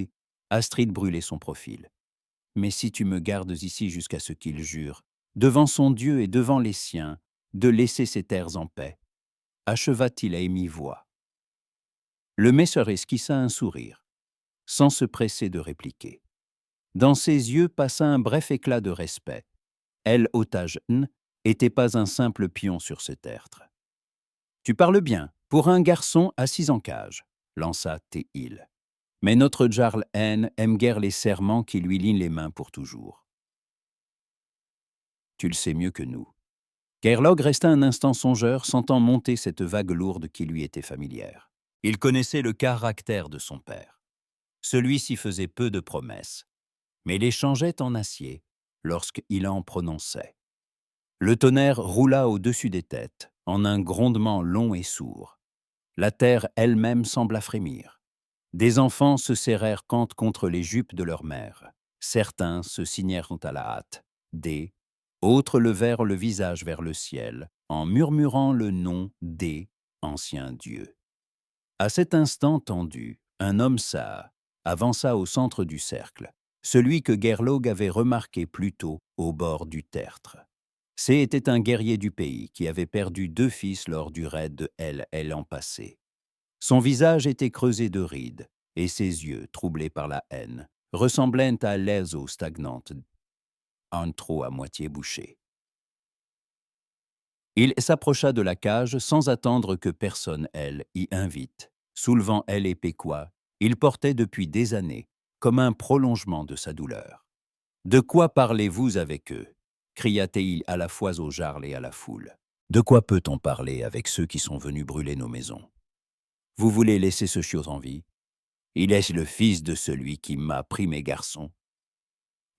Astrid brûler son profil. « Mais si tu me gardes ici jusqu'à ce qu'il jure, devant son Dieu et devant les siens, de laisser ces terres en paix, acheva-t-il à émi-voix. Le messeur esquissa un sourire, sans se presser de répliquer. Dans ses yeux passa un bref éclat de respect. El-Otage n'était pas un simple pion sur ce tertre. « Tu parles bien, pour un garçon assis en cage, » lança Théil. « Mais notre jarl aime guère les serments qui lui lient les mains pour toujours. » Tu le sais mieux que nous. Gerlog resta un instant songeur, sentant monter cette vague lourde qui lui était familière. Il connaissait le caractère de son père. Celui-ci faisait peu de promesses, mais les changeait en acier lorsqu'il en prononçait. Le tonnerre roula au-dessus des têtes, en un grondement long et sourd. La terre elle-même sembla frémir. Des enfants se serrèrent contre les jupes de leur mère. Certains se signèrent à la hâte. Autres levèrent le visage vers le ciel, en murmurant le nom des anciens dieux. À cet instant tendu, un homme saha avança au centre du cercle, celui que Gerlog avait remarqué plus tôt au bord du tertre. C'était un guerrier du pays qui avait perdu 2 fils lors du raid de El l'an passé. Son visage était creusé de rides, et ses yeux, troublés par la haine, ressemblaient à les eaux stagnantes, un trou à moitié bouché. Il s'approcha de la cage sans attendre que personne, y invite. Soulevant et Péquois, il portait depuis des années, comme un prolongement de sa douleur. « De quoi parlez-vous avec eux » cria-t-il à la fois aux jarles et à la foule. « De quoi peut-on parler avec ceux qui sont venus brûler nos maisons? Vous voulez laisser ce chiot en vie? Il est le fils de celui qui m'a pris mes garçons. »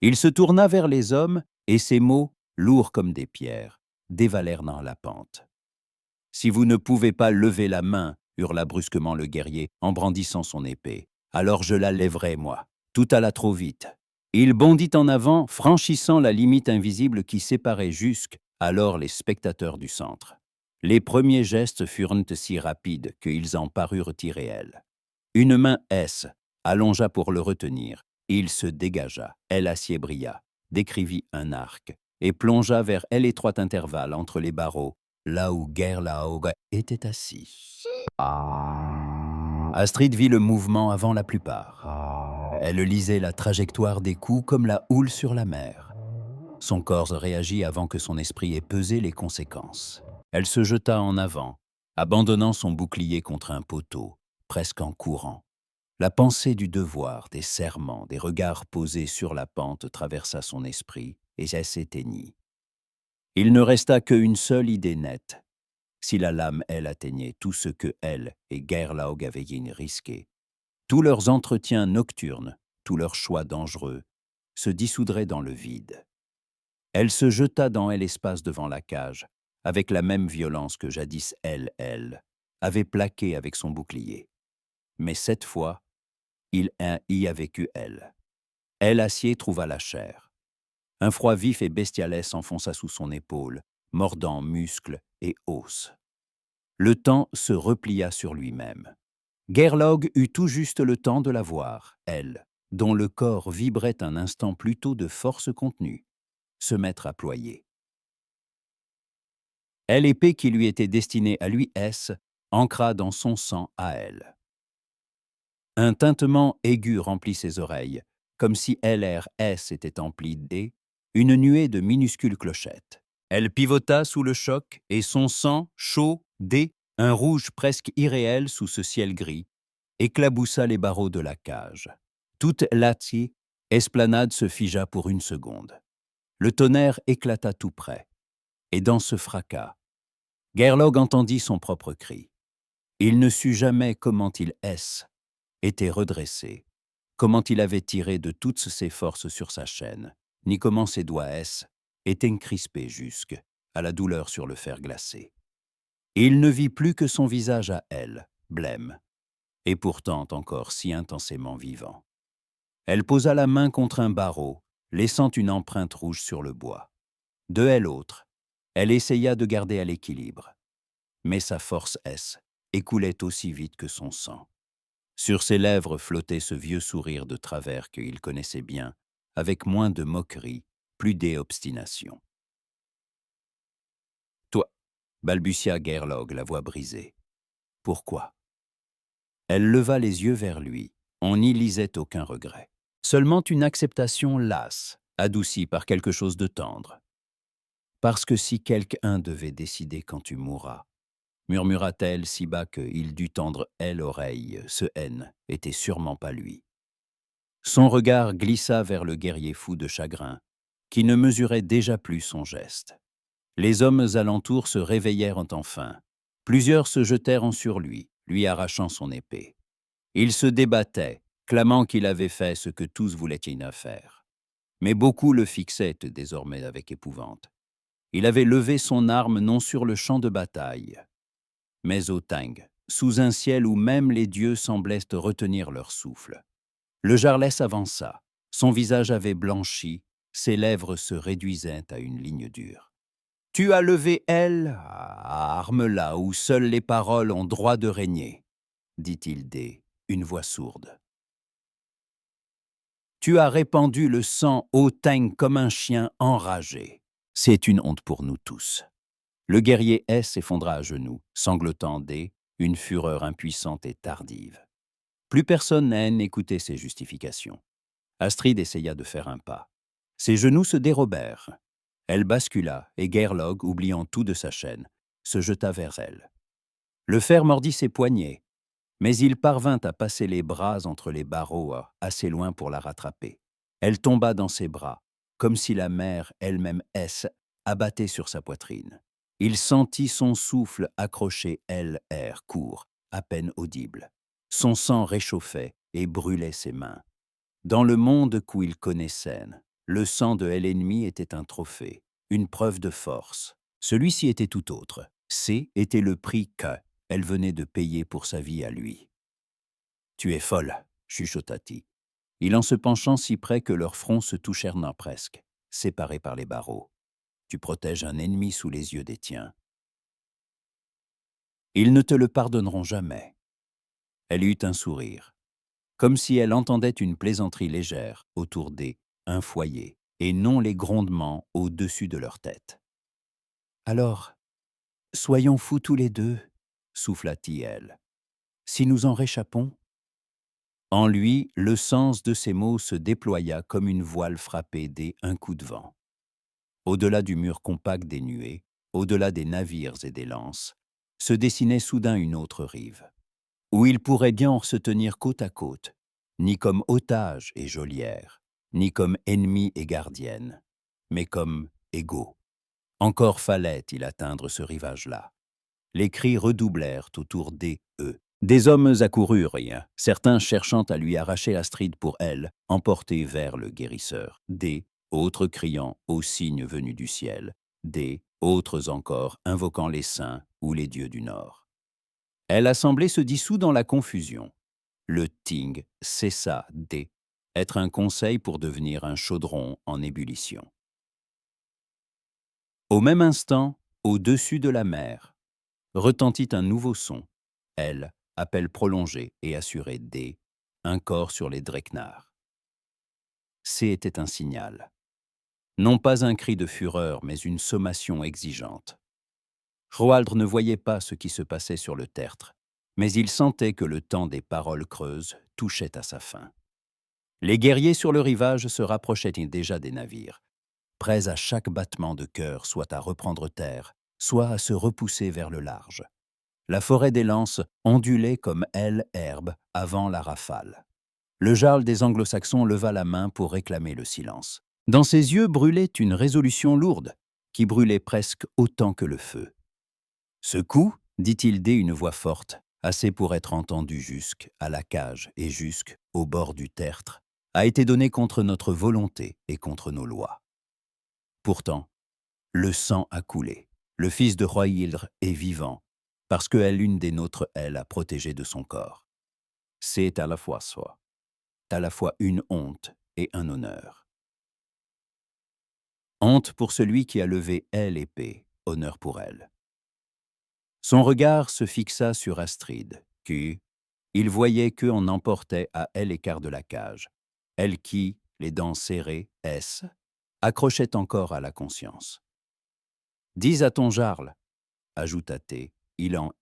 Il se tourna vers les hommes, et ses mots, lourds comme des pierres, dévalèrent dans la pente. « Si vous ne pouvez pas lever la main, » hurla brusquement le guerrier en brandissant son épée, « alors je la lèverai, moi. Tout alla trop vite. » Il bondit en avant, franchissant la limite invisible qui séparait jusqu'alors les spectateurs du centre. Les premiers gestes furent si rapides qu'ils en parurent irréels. Une main allongea pour le retenir. Il se dégagea. L'acier brilla, décrivit un arc et plongea vers l'étroit intervalle entre les barreaux, là où Gerlaug était assis. Astrid vit le mouvement avant la plupart. Elle lisait la trajectoire des coups comme la houle sur la mer. Son corps réagit avant que son esprit ait pesé les conséquences. Elle se jeta en avant, abandonnant son bouclier contre un poteau, presque en courant. La pensée du devoir, des serments, des regards posés sur la pente traversa son esprit et elle s'éteignit. Il ne resta qu'une seule idée nette. Si la lame, atteignait tout ce que elle et Gerlaug avaient risqué, tous leurs entretiens nocturnes, tous leurs choix dangereux, se dissoudraient dans le vide. Elle se jeta dans l'espace devant la cage, avec la même violence que jadis elle avait plaqué avec son bouclier. Mais cette fois, il y a vécu elle. Acier trouva la chair. Un froid vif et bestialesque s'enfonça sous son épaule, mordant muscles et os. Le temps se replia sur lui-même. Gerlaug eut tout juste le temps de la voir, elle, dont le corps vibrait un instant plus tôt de force contenue, se mettre à ployer. L'épée qui lui était destinée à lui ancra dans son sang à elle. Un tintement aigu remplit ses oreilles, comme si LRS était empli une nuée de minuscules clochettes. Elle pivota sous le choc et son sang, chaud, un rouge presque irréel sous ce ciel gris, éclaboussa les barreaux de la cage. Toute l'acier, esplanade se figea pour une seconde. Le tonnerre éclata tout près. Et dans ce fracas, Gerlaug entendit son propre cri. Il ne sut jamais comment il était redressé, comment il avait tiré de toutes ses forces sur sa chaîne, ni comment ses doigts étaient crispés jusqu'à la douleur sur le fer glacé. Il ne vit plus que son visage à elle, blême, et pourtant encore si intensément vivant. Elle posa la main contre un barreau, laissant une empreinte rouge sur le bois. De l'autre, elle essaya de garder à l'équilibre, mais sa force écoulait aussi vite que son sang. Sur ses lèvres flottait ce vieux sourire de travers qu'il connaissait bien, avec moins de moquerie, plus d'obstination. « Toi » balbutia Gerlaug, la voix brisée. « Pourquoi » Elle leva les yeux vers lui. On n'y lisait aucun regret. Seulement une acceptation lasse, adoucie par quelque chose de tendre. « Parce que si quelqu'un devait décider quand tu mourras, » murmura-t-elle si bas qu'il dut tendre l'oreille, ce était sûrement pas lui. Son regard glissa vers le guerrier fou de chagrin, qui ne mesurait déjà plus son geste. Les hommes alentours se réveillèrent enfin. Plusieurs se jetèrent sur lui lui arrachant son épée. Il se débattait, clamant qu'il avait fait ce que tous voulaient-ils faire. Mais beaucoup le fixaient désormais avec épouvante. Il avait levé son arme non sur le champ de bataille, mais au Tang, sous un ciel où même les dieux semblaient retenir leur souffle. Le jarlet s'avança, son visage avait blanchi, ses lèvres se réduisaient à une ligne dure. « Tu as levé elle, arme là où seules les paroles ont droit de régner, » dit-il une voix sourde. « Tu as répandu le sang au Tang comme un chien enragé. C'est une honte pour nous tous. » Le guerrier S s'effondra à genoux, sanglotant une fureur impuissante et tardive. Plus personne n'écoutait ses justifications. Astrid essaya de faire un pas. Ses genoux se dérobèrent. Elle bascula et Gerlog, oubliant tout de sa chaîne, se jeta vers elle. Le fer mordit ses poignets, mais il parvint à passer les bras entre les barreaux assez loin pour la rattraper. Elle tomba dans ses bras, comme si la mère elle-même S abattait sur sa poitrine. Il sentit son souffle accroché LR court, à peine audible. Son sang réchauffait et brûlait ses mains. Dans le monde qu'où il connaissait, le sang de l'ennemi était un trophée, une preuve de force. Celui-ci était tout autre. C était le prix qu'elle venait de payer pour sa vie à lui. « Tu es folle, » chuchota-t-il. Il en se penchant si près que leurs fronts se touchèrent presque, séparés par les barreaux. « Tu protèges un ennemi sous les yeux des tiens. Ils ne te le pardonneront jamais. » Elle eut un sourire, comme si elle entendait une plaisanterie légère autour un foyer, et non les grondements au-dessus de leur tête. « Alors, soyons fous tous les deux, » souffla-t-il. « Si nous en réchappons ?» En lui, le sens de ces mots se déploya comme une voile frappée un coup de vent. Au-delà du mur compact des nuées, au-delà des navires et des lances, se dessinait soudain une autre rive, où ils pourraient bien se tenir côte à côte, ni comme otages et geôlières, ni comme ennemis et gardiennes, mais comme égaux. Encore fallait-il atteindre ce rivage-là. Les cris redoublèrent autour eux. Des hommes accoururent, certains cherchant à lui arracher Astrid pour elle, emportés vers le guérisseur. Autres criant aux signes venus du ciel. Autres encore invoquant les saints ou les dieux du Nord. L'assemblée se dissout dans la confusion. Le Ting cessa être un conseil pour devenir un chaudron en ébullition. Au même instant, au-dessus de la mer, retentit un nouveau son. Appel prolongé et assuré un corps sur les Dreknar. C'était un signal. Non pas un cri de fureur, mais une sommation exigeante. Roaldr ne voyait pas ce qui se passait sur le tertre, mais il sentait que le temps des paroles creuses touchait à sa fin. Les guerriers sur le rivage se rapprochaient déjà des navires, prêts à chaque battement de cœur soit à reprendre terre, soit à se repousser vers le large. La forêt des lances ondulait comme herbe avant la rafale. Le jarl des Anglo-Saxons leva la main pour réclamer le silence. Dans ses yeux brûlait une résolution lourde, qui brûlait presque autant que le feu. « Ce coup, dit-il une voix forte, assez pour être entendu jusqu'à la cage et jusqu'au bord du tertre, a été donné contre notre volonté et contre nos lois. Pourtant, le sang a coulé. Le fils de Rohildr est vivant, parce que l'une des nôtres, elle, a protégé de son corps. C'est à la fois soi, à la fois une honte et un honneur. Honte pour celui qui a levé l'épée, honneur pour elle. Son regard se fixa sur Astrid, il voyait qu'on emportait à l'écart de la cage, elle qui, les dents serrées, accrochait encore à la conscience. « Dis à ton jarl, » ajouta-t-il, il en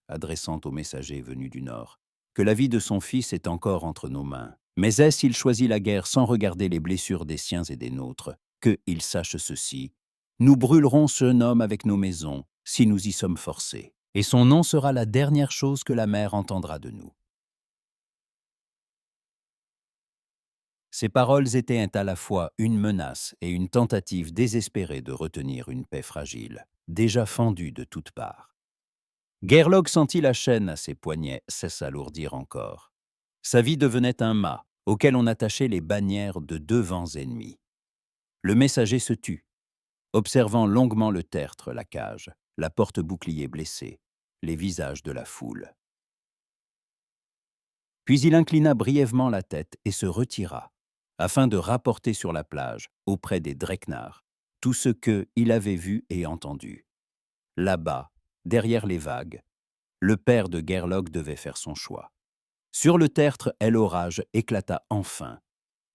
adressant au messager venu du Nord, que la vie de son fils est encore entre nos mains. Mais il choisit la guerre sans regarder les blessures des siens et des nôtres, qu'il sache ceci, nous brûlerons ce homme avec nos maisons, si nous y sommes forcés, et son nom sera la dernière chose que la mer entendra de nous. Ces paroles étaient à la fois une menace et une tentative désespérée de retenir une paix fragile, déjà fendue de toutes parts. Gerlog sentit la chaîne à ses poignets s'alourdir encore. Sa vie devenait un mât auquel on attachait les bannières de 2 vents ennemis. Le messager se tut, observant longuement le tertre, la cage, la porte-bouclier blessée, les visages de la foule. Puis il inclina brièvement la tête et se retira, afin de rapporter sur la plage, auprès des Dreknars, tout ce qu'il avait vu et entendu. Là-bas, derrière les vagues, le père de Gerlog devait faire son choix. Sur le tertre, l'orage éclata enfin.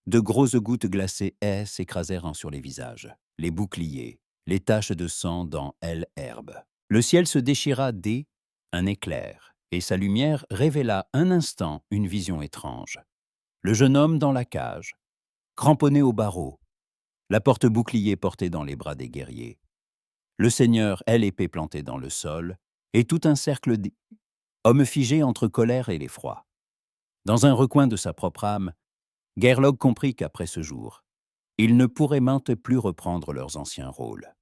De grosses gouttes glacées s'écrasèrent sur les visages, les boucliers, les taches de sang dans l'herbe. Le ciel se déchira dès un éclair, et sa lumière révéla un instant une vision étrange. Le jeune homme dans la cage, cramponné au barreau, la porte-bouclier portée dans les bras des guerriers, le seigneur, l'épée plantée dans le sol, et tout un cercle d'hommes figés entre colère et l'effroi. Dans un recoin de sa propre âme, Gerlog comprit qu'après ce jour, ils ne pourraient maintes plus reprendre leurs anciens rôles.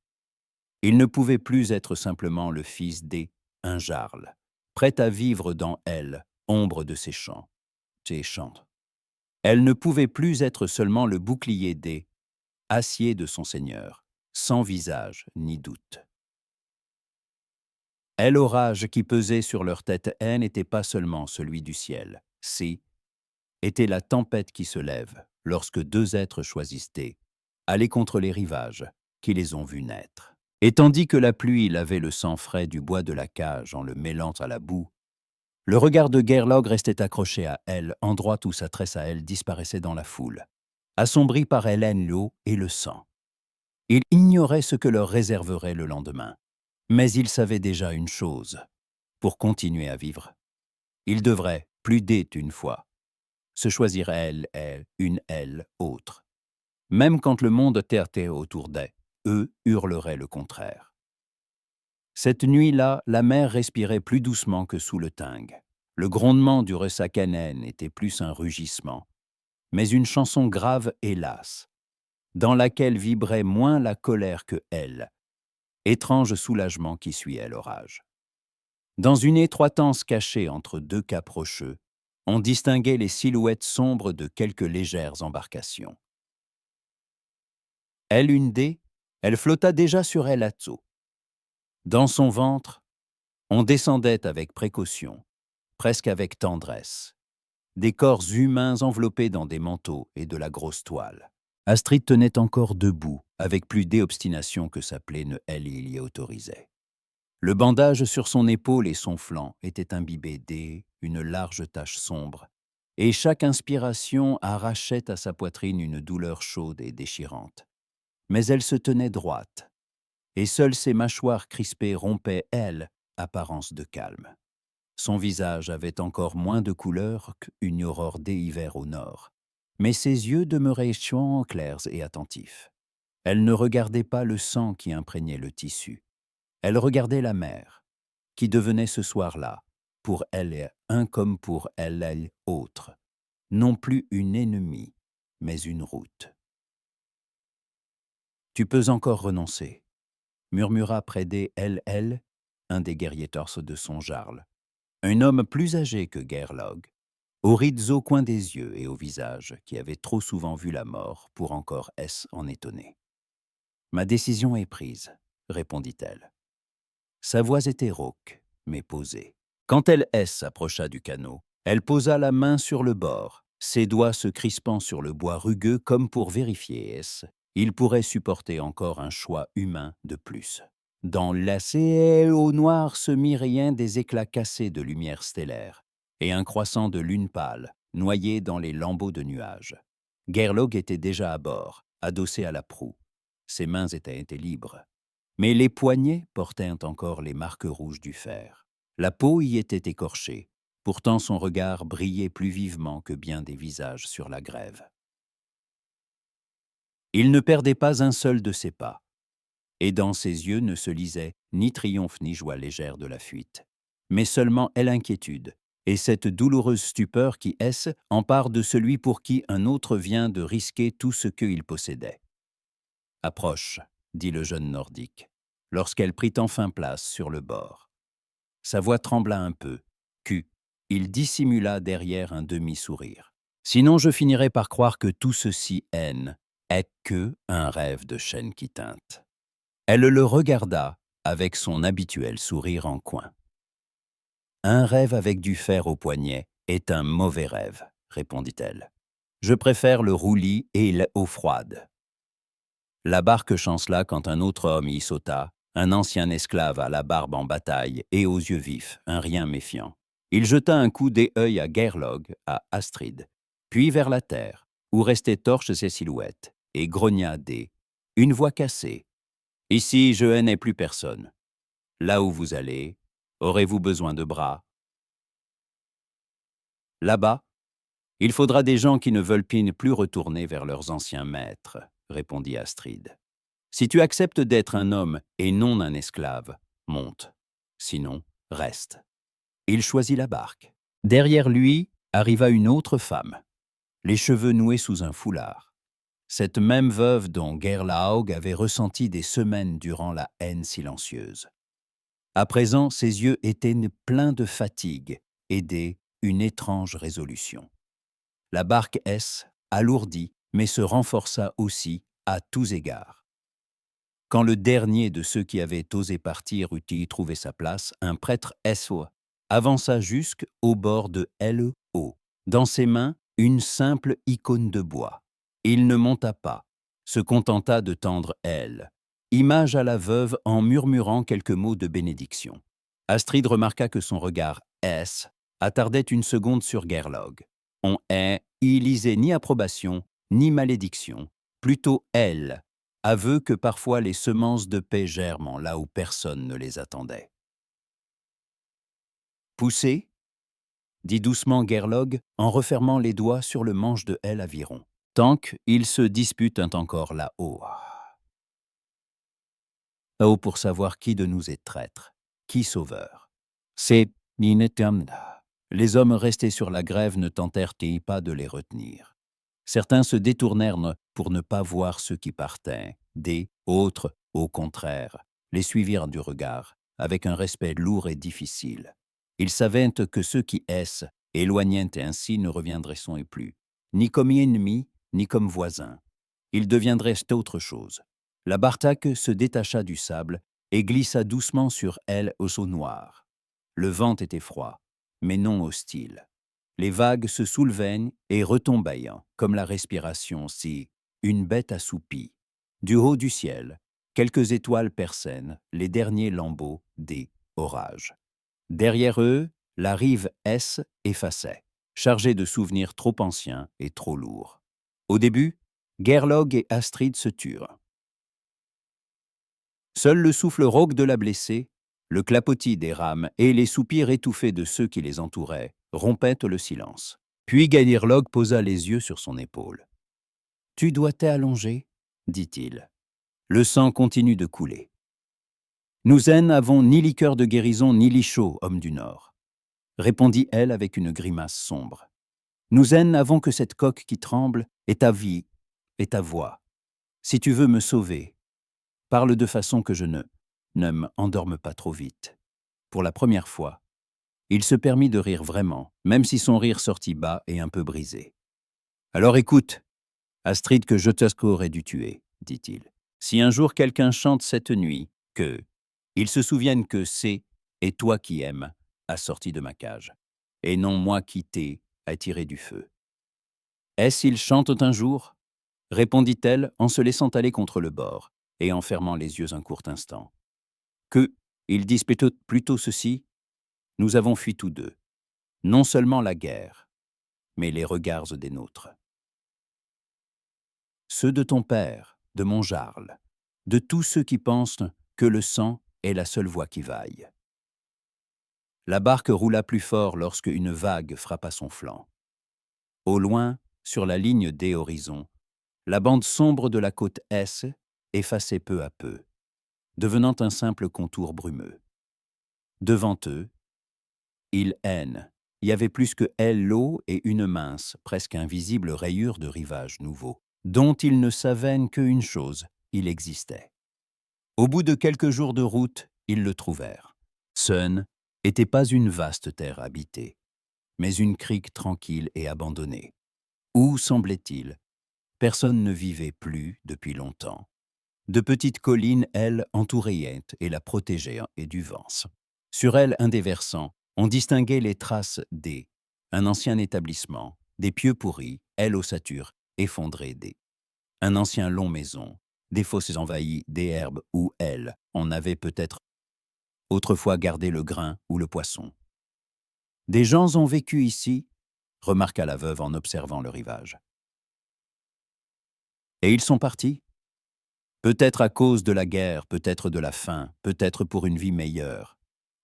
Il ne pouvait plus être simplement le fils un jarl, prêt à vivre dans elle, ombre de ses chants. Elle ne pouvait plus être seulement le bouclier acier de son seigneur, sans visage ni doute. L'orage qui pesait sur leur tête n'était pas seulement celui du ciel, était la tempête qui se lève lorsque 2 êtres choisissent aller contre les rivages qui les ont vus naître. Et tandis que la pluie lavait le sang frais du bois de la cage en le mêlant à la boue, le regard de Gerlog restait accroché à elle, endroit où sa tresse à elle disparaissait dans la foule, assombrie par l'eau et le sang. Il ignorait ce que leur réserverait le lendemain, mais il savait déjà une chose. Pour continuer à vivre, il devrait, plus une fois, se choisir une autre. Même quand le monde tertait autour d'eux, eux hurleraient le contraire. Cette nuit-là, la mer respirait plus doucement que sous le Ting. Le grondement du ressacanen n'était plus un rugissement, mais une chanson grave et lasse, dans laquelle vibrait moins la colère que étrange soulagement qui suit l'orage. Dans une étroite anse cachée entre 2 caps rocheux, on distinguait les silhouettes sombres de quelques légères embarcations. Elle flotta déjà sur Atso. Dans son ventre, on descendait avec précaution, presque avec tendresse, des corps humains enveloppés dans des manteaux et de la grosse toile. Astrid tenait encore debout, avec plus d'obstination que sa plaie ne y autorisait. Le bandage sur son épaule et son flanc était imbibé une large tache sombre, et chaque inspiration arrachait à sa poitrine une douleur chaude et déchirante. Mais elle se tenait droite, et seules ses mâchoires crispées rompaient, apparence de calme. Son visage avait encore moins de couleur qu'une aurore d'hiver au nord, mais ses yeux demeuraient chauds, clairs et attentifs. Elle ne regardait pas le sang qui imprégnait le tissu. Elle regardait la mer, qui devenait ce soir-là, pour elle un comme pour elle autre, non plus une ennemie, mais une route. « Tu peux encore renoncer », murmura près d'elle, un des guerriers torses de son jarl, un homme plus âgé que Gerlog, aux rides au coin des yeux et au visage qui avait trop souvent vu la mort pour encore en étonner. « Ma décision est prise », répondit-elle. Sa voix était rauque, mais posée. Quand s'approcha du canot, elle posa la main sur le bord, ses doigts se crispant sur le bois rugueux comme pour vérifier il pourrait supporter encore un choix humain de plus. Dans l'océan noir se miraient des éclats cassés de lumière stellaire et un croissant de lune pâle, noyé dans les lambeaux de nuages. Gerlog était déjà à bord, adossé à la proue. Ses mains étaient libres, mais les poignets portaient encore les marques rouges du fer. La peau y était écorchée, pourtant son regard brillait plus vivement que bien des visages sur la grève. Il ne perdait pas un seul de ses pas, et dans ses yeux ne se lisait ni triomphe ni joie légère de la fuite, mais seulement l'inquiétude, et cette douloureuse stupeur qui empare de celui pour qui un autre vient de risquer tout ce qu'il possédait. « Approche », dit le jeune Nordique, lorsqu'elle prit enfin place sur le bord. Sa voix trembla un peu. Il dissimula derrière un demi-sourire. Sinon, je finirai par croire que tout ceci est que un rêve de chêne qui teinte. Elle le regarda avec son habituel sourire en coin. Un rêve avec du fer au poignet est un mauvais rêve, répondit-elle. Je préfère le roulis et l'eau froide. La barque chancela quand un autre homme y sauta, un ancien esclave à la barbe en bataille et aux yeux vifs, un rien méfiant. Il jeta un coup d'œil à Gerlog, à Astrid, puis vers la terre, où restaient torches ses silhouettes, et grogna une voix cassée. « Ici, je n'ai plus personne. Là où vous allez, aurez-vous besoin de bras? Là-bas, il faudra des gens qui ne veulent plus retourner vers leurs anciens maîtres, » répondit Astrid. « Si tu acceptes d'être un homme et non un esclave, monte. Sinon, reste. » Il choisit la barque. Derrière lui arriva une autre femme, les cheveux noués sous un foulard. Cette même veuve dont Gerlaug avait ressenti des semaines durant la haine silencieuse. À présent, ses yeux étaient pleins de fatigue et une étrange résolution. La barque alourdit, mais se renforça aussi à tous égards. Quand le dernier de ceux qui avaient osé partir eut y trouvé sa place, un prêtre avança jusqu'au bord de l'eau. Dans ses mains, une simple icône de bois. Il ne monta pas, se contenta de tendre image à la veuve en murmurant quelques mots de bénédiction. Astrid remarqua que son regard attardait une seconde sur Gerlog. Y lisait ni approbation, ni malédiction, plutôt aveu que parfois les semences de paix germent là où personne ne les attendait. « Poussez » dit doucement Gerlog en refermant les doigts sur le manche de aviron. Tank, ils se disputent encore là-haut. Là-haut pour savoir qui de nous est traître, qui sauveur. C'est Ninetamna. Les hommes restés sur la grève ne tentèrent-ils pas de les retenir. Certains se détournèrent pour ne pas voir ceux qui partaient. Autres, au contraire, les suivirent du regard, avec un respect lourd et difficile. Ils savaient que ceux qui éloignaient ainsi ne reviendraient plus, ni comme ennemis, ni comme voisins. Ils deviendraient autre chose. La Bartak se détacha du sable et glissa doucement sur elle aux eaux noires. Le vent était froid, mais non hostile. Les vagues se soulevaient et retombaient, comme la respiration si une bête assoupie. Du haut du ciel, quelques étoiles perçaient les derniers lambeaux des orages. Derrière eux, la rive effaçait, chargée de souvenirs trop anciens et trop lourds. Au début, Gerlog et Astrid se turent. Seul le souffle rauque de la blessée, le clapotis des rames et les soupirs étouffés de ceux qui les entouraient rompaient le silence. Puis Gerlog posa les yeux sur son épaule. « Tu dois t'allonger » dit-il. Le sang continue de couler. Nous n'avons ni liqueur de guérison ni lit chaud, homme du Nord, répondit-elle avec une grimace sombre. Nous n'avons que cette coque qui tremble et ta vie et ta voix. Si tu veux me sauver, parle de façon que je ne m'endorme pas trop vite. Pour la première fois, il se permit de rire vraiment, même si son rire sortit bas et un peu brisé. Alors écoute, Astrid que Jotusko aurait dû tuer, dit-il. Si un jour quelqu'un chante cette nuit, il se souvienne que c'est et toi qui aimes, assorti de ma cage, et non moi qui t'ai attiré du feu. Est-ce ils chantent un jour? Répondit-elle en se laissant aller contre le bord et en fermant les yeux un court instant. Ils disent plutôt ceci, nous avons fui tous deux, non seulement la guerre, mais les regards des nôtres. Ceux de ton père, de mon Jarl, de tous ceux qui pensent que le sang est la seule voie qui vaille. La barque roula plus fort lorsque une vague frappa son flanc. Au loin, sur la ligne des horizons, la bande sombre de la côte effaçait peu à peu, devenant un simple contour brumeux. Devant eux, il y avait plus que l'eau et une mince, presque invisible rayure de rivage nouveau, dont ils ne savaient qu'une chose, il existait. Au bout de quelques jours de route, ils le trouvèrent. Seul, était pas une vaste terre habitée, mais une crique tranquille et abandonnée, où, semblait-il, personne ne vivait plus depuis longtemps. De petites collines, elles, entouraient et la protégeaient et du vent. Sur elles, un des versants, on distinguait les traces un ancien établissement, des pieux pourris, ailes ossature, effondrées un ancien long maison, des fosses envahies, des herbes où, elles, on avait peut-être autrefois gardé le grain ou le poisson. Des gens ont vécu ici, remarqua la veuve en observant le rivage. Et ils sont partis? Peut-être à cause de la guerre, peut-être de la faim, peut-être pour une vie meilleure.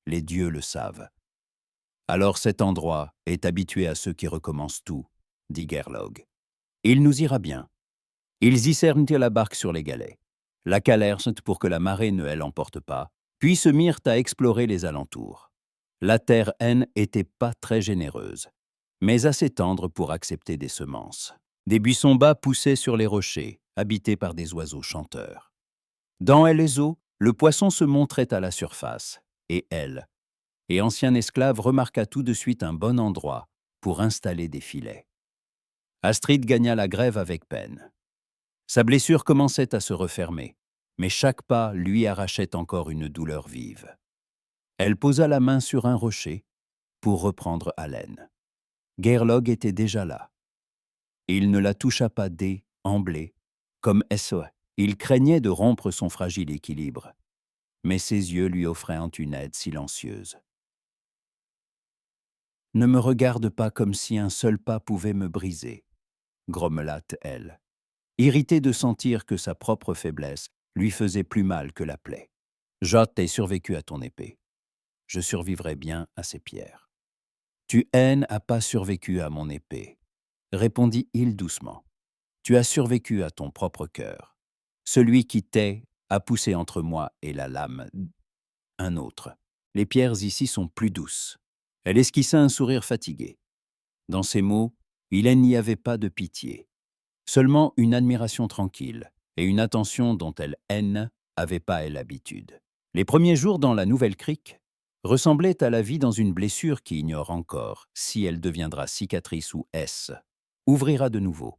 Les dieux le savent. Alors cet endroit est habitué à ceux qui recommencent tout, dit Gerlog. Il nous ira bien. Ils y cernent la barque sur les galets, la calèrent pour que la marée ne l'emporte pas, puis se mirent à explorer les alentours. La terre était pas très généreuse, mais assez tendre pour accepter des semences. Des buissons bas poussaient sur les rochers, habités par des oiseaux chanteurs. Dans les eaux, le poisson se montrait à la surface, et ancien esclave remarqua tout de suite un bon endroit pour installer des filets. Astrid gagna la grève avec peine. Sa blessure commençait à se refermer, mais chaque pas lui arrachait encore une douleur vive. Elle posa la main sur un rocher pour reprendre haleine. Gerlog était déjà là. Il ne la toucha pas emblée, comme SOS. Il craignait de rompre son fragile équilibre, mais ses yeux lui offraient une aide silencieuse. « Ne me regarde pas comme si un seul pas pouvait me briser, » grommela-t-elle, irritée de sentir que sa propre faiblesse lui faisait plus mal que la plaie. « J'ai survécu à ton épée. Je survivrai bien à ces pierres. »« Tu n'as pas survécu à mon épée, » répondit-il doucement. « Tu as survécu à ton propre cœur. Celui qui a poussé entre moi et la lame. » Un autre. « Les pierres ici sont plus douces. » Elle esquissa un sourire fatigué. Dans ces mots, il n'y avait pas de pitié, seulement une admiration tranquille et une attention dont elle n'avait pas l'habitude. Les premiers jours dans la nouvelle crique ressemblaient à la vie dans une blessure qui ignore encore si elle deviendra cicatrice ou ouvrira de nouveau.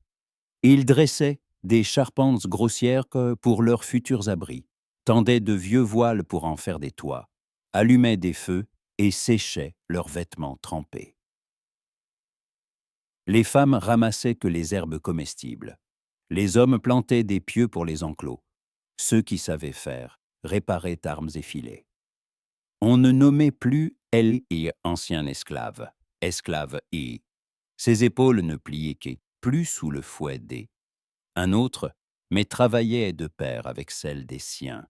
Ils dressaient des charpentes grossières pour leurs futurs abris, tendaient de vieux voiles pour en faire des toits, allumaient des feux et séchaient leurs vêtements trempés. Les femmes ramassaient que les herbes comestibles. Les hommes plantaient des pieux pour les enclos. Ceux qui savaient faire réparaient armes et filets. On ne nommait plus elle et ancien esclave, esclave et. Ses épaules ne pliaient plus sous le fouet des. Un autre, mais travaillait de pair avec celle des siens.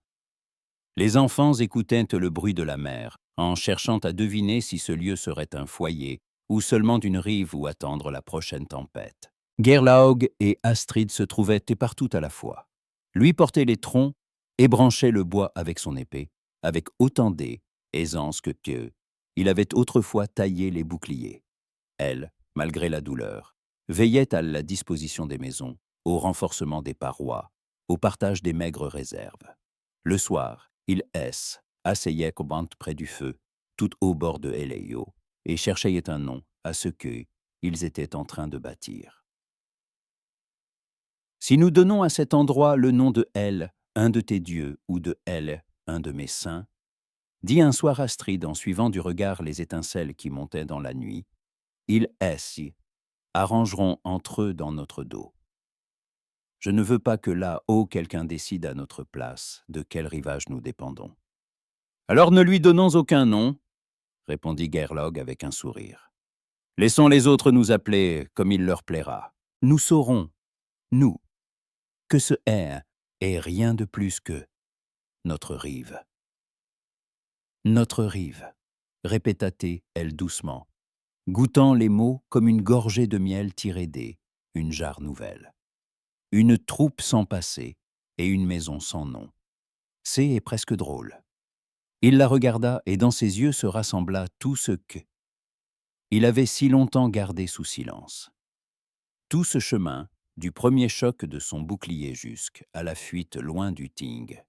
Les enfants écoutaient le bruit de la mer, en cherchant à deviner si ce lieu serait un foyer, ou seulement d'une rive où attendre la prochaine tempête. Gerlaug et Astrid se trouvaient partout à la fois. Lui portait les troncs et branchait le bois avec son épée, avec autant d'aisance que pieux. Il avait autrefois taillé les boucliers. Elle, malgré la douleur, veillait à la disposition des maisons, au renforcement des parois, au partage des maigres réserves. Le soir, il asseyait près du feu, tout au bord de Eleio, et cherchait un nom à ce qu'ils étaient en train de bâtir. Si nous donnons à cet endroit le nom de un de tes dieux, ou de un de mes saints, dit un soir Astrid en suivant du regard les étincelles qui montaient dans la nuit, ils arrangeront entre eux dans notre dos. Je ne veux pas que là-haut quelqu'un décide à notre place de quel rivage nous dépendons. Alors ne lui donnons aucun nom, répondit Gerlog avec un sourire. Laissons les autres nous appeler comme il leur plaira. Nous saurons, nous, que ce est rien de plus que notre rive. Notre rive, répéta-t-elle doucement, goûtant les mots comme une gorgée de miel tirée une jarre nouvelle. Une troupe sans passé et une maison sans nom. C'est presque drôle. Il la regarda et dans ses yeux se rassembla tout ce qu'il avait si longtemps gardé sous silence. Tout ce chemin, du premier choc de son bouclier jusqu'à la fuite loin du Ting,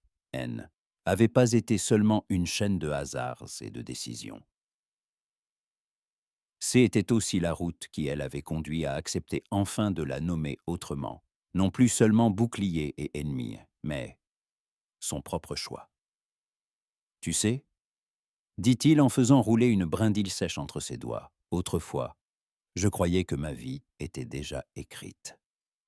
avait pas été seulement une chaîne de hasards et de décisions. C était aussi la route qui, elle, avait conduit à accepter enfin de la nommer autrement, non plus seulement bouclier et ennemi, mais son propre choix. Tu sais, dit-il en faisant rouler une brindille sèche entre ses doigts, autrefois, je croyais que ma vie était déjà écrite.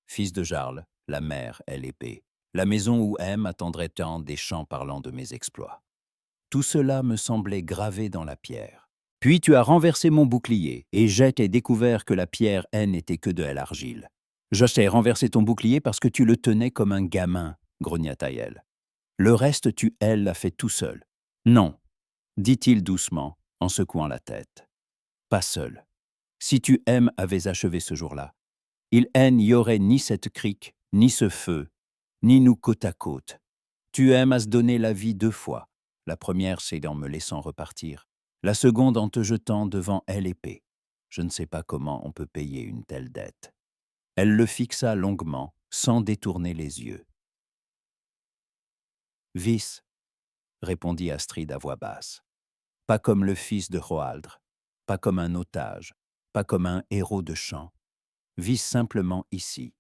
Fils de Jarl, la mère est l'épée, la maison où M attendrait tant des chants parlant de mes exploits. Tout cela me semblait gravé dans la pierre. Puis tu as renversé mon bouclier, et j'ai découvert que la pierre N n'était que de l'argile. Je t'ai renversé ton bouclier parce que tu le tenais comme un gamin, grogna Taël. Le reste, tu, elle, l'as fait tout seul. Non, dit-il doucement, en secouant la tête. Pas seul. Si tu aimes avais achevé ce jour-là, il n'y aurait ni cette crique, ni ce feu, ni nous côte à côte. Tu aimes à se donner la vie 2 fois. La première, c'est en me laissant repartir. La seconde, en te jetant devant elle épée. Je ne sais pas comment on peut payer une telle dette. Elle le fixa longuement, sans détourner les yeux. Vis, répondit Astrid à voix basse. Pas comme le fils de Roaldre, pas comme un otage, pas comme un héros de chant. Vis simplement ici,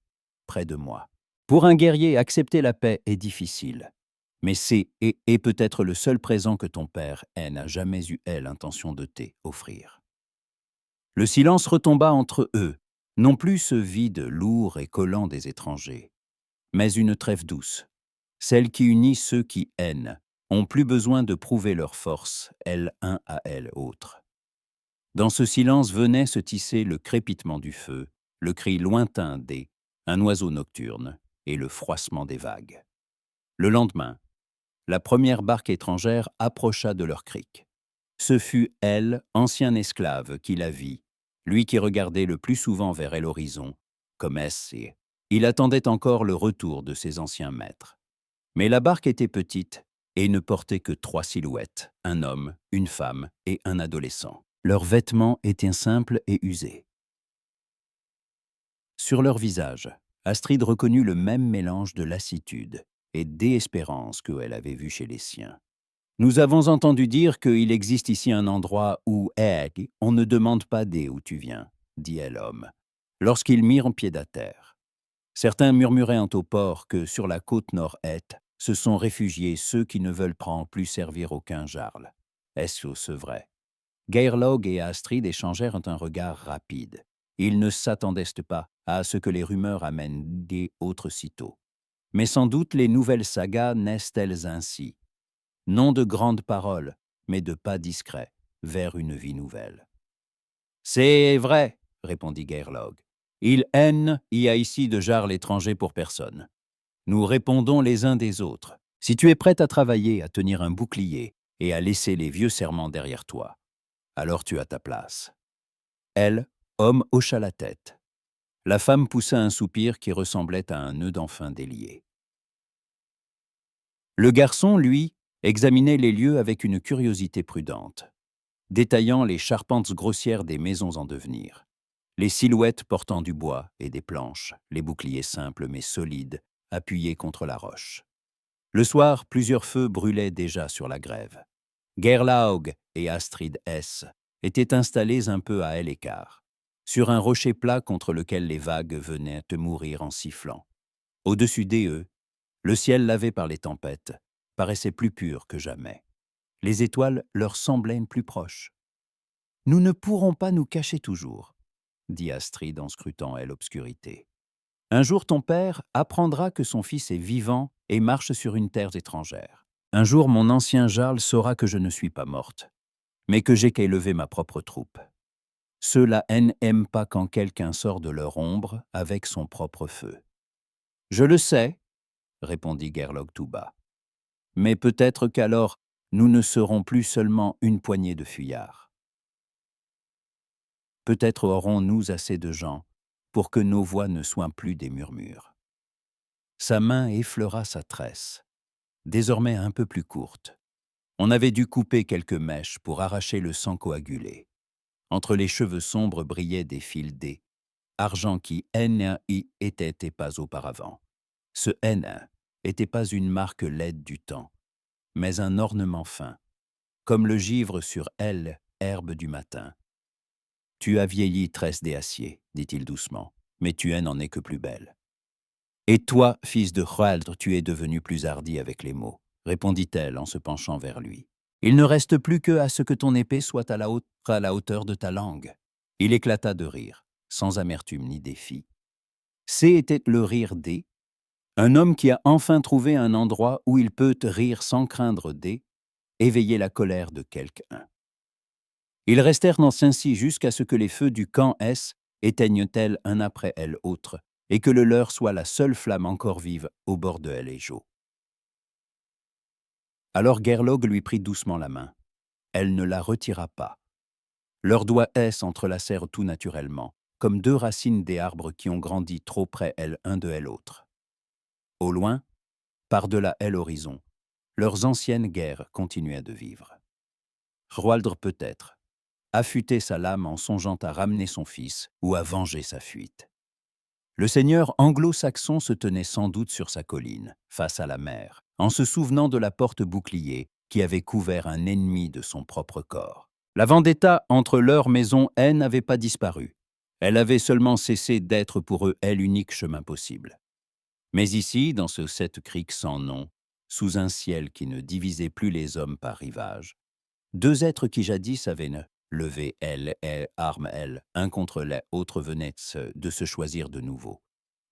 près de moi. Pour un guerrier, accepter la paix est difficile. Mais c'est et peut-être le seul présent que ton père n'a jamais eu l'intention de offrir. Le silence retomba entre eux, non plus ce vide lourd et collant des étrangers, mais une trêve douce, celle qui unit ceux qui ont plus besoin de prouver leur force, elles un à elles autres. Dans ce silence venait se tisser le crépitement du feu, le cri lointain un oiseau nocturne et le froissement des vagues. Le lendemain, la première barque étrangère approcha de leur crique. Ce fut elle, ancien esclave, qui la vit, lui qui regardait le plus souvent vers l'horizon, comme et il attendait encore le retour de ses anciens maîtres. Mais la barque était petite et ne portait que 3 silhouettes, un homme, une femme et un adolescent. Leurs vêtements étaient simples et usés. Sur leur visage, Astrid reconnut le même mélange de lassitude et d'espérance qu'elle avait vu chez les siens. Nous avons entendu dire qu'il existe ici un endroit où, on ne demande pas d'où tu viens, dit l'homme, lorsqu'ils mirent pied à terre. Certains murmuraient en tauport que sur la côte nord-est se sont réfugiés ceux qui ne veulent plus servir aucun jarl. Est-ce vrai? Geirlaug et Astrid échangèrent un regard rapide. Ils ne s'attendaient pas à ce que les rumeurs amènent des autres sitôt. Mais sans doute les nouvelles sagas naissent-elles ainsi. Non de grandes paroles, mais de pas discrets, vers une vie nouvelle. « C'est vrai, répondit Geirlaug. Il y a ici de jarl étranger pour personne. Nous répondons les uns des autres. Si tu es prête à travailler, à tenir un bouclier et à laisser les vieux serments derrière toi, alors tu as ta place. » Elle, homme, hocha la tête. La femme poussa un soupir qui ressemblait à un nœud d'enfin délié. Le garçon, lui, examinait les lieux avec une curiosité prudente, détaillant les charpentes grossières des maisons en devenir, les silhouettes portant du bois et des planches, les boucliers simples mais solides, appuyés contre la roche. Le soir, plusieurs feux brûlaient déjà sur la grève. Geirlaug et Astrid étaient installés un peu à l'écart, sur un rocher plat contre lequel les vagues venaient te mourir en sifflant. Au-dessus d'eux, le ciel lavé par les tempêtes paraissait plus pur que jamais. Les étoiles leur semblaient plus proches. « Nous ne pourrons pas nous cacher toujours, » dit Astrid en scrutant l'obscurité. « Un jour ton père apprendra que son fils est vivant et marche sur une terre étrangère. Un jour mon ancien jarl saura que je ne suis pas morte, mais que j'ai qu'élever ma propre troupe. Ceux-là n'aiment pas quand quelqu'un sort de leur ombre avec son propre feu. »« Je le sais, » répondit Geirlaug tout bas. « Mais peut-être qu'alors nous ne serons plus seulement une poignée de fuyards. Peut-être aurons-nous assez de gens pour que nos voix ne soient plus des murmures. » Sa main effleura sa tresse, désormais un peu plus courte. On avait dû couper quelques mèches pour arracher le sang coagulé. Entre les cheveux sombres brillaient des fils d'aies, argent qui y était pas auparavant. Ce n'était pas une marque laide du temps, mais un ornement fin, comme le givre sur herbe du matin. Tu as vieilli, tresse des aciers, dit-il doucement, mais tu n'en es que plus belle. Et toi, fils de Hroaldr, tu es devenu plus hardi avec les mots, répondit-elle en se penchant vers lui. Il ne reste plus que à ce que ton épée soit à la hauteur de ta langue. Il éclata de rire, sans amertume ni défi. C'était le rire d'É, un homme qui a enfin trouvé un endroit où il peut rire sans craindre d'É, éveiller la colère de quelqu'un. Ils restèrent ainsi jusqu'à ce que les feux du camp S éteignent-elles un après elle autre, et que le leur soit la seule flamme encore vive au bord de Hellejo. Alors Gerlog lui prit doucement la main. Elle ne la retira pas. Leurs doigts s'entrelacèrent tout naturellement, comme deux racines des arbres qui ont grandi trop près l'un de l'autre. Au loin, par-delà l'horizon, leurs anciennes guerres continuaient de vivre. Hroaldr peut-être affûtait sa lame en songeant à ramener son fils ou à venger sa fuite. Le seigneur anglo-saxon se tenait sans doute sur sa colline, face à la mer, en se souvenant de la porte bouclier qui avait couvert un ennemi de son propre corps. La vendetta entre leurs maisons n'avait pas disparu. Elle avait seulement cessé d'être pour eux l'unique chemin possible. Mais ici, dans ce Sept Creek sans nom, sous un ciel qui ne divisait plus les hommes par rivage, deux êtres qui jadis avaient levé armes un contre l'autre venaient de se choisir de nouveau,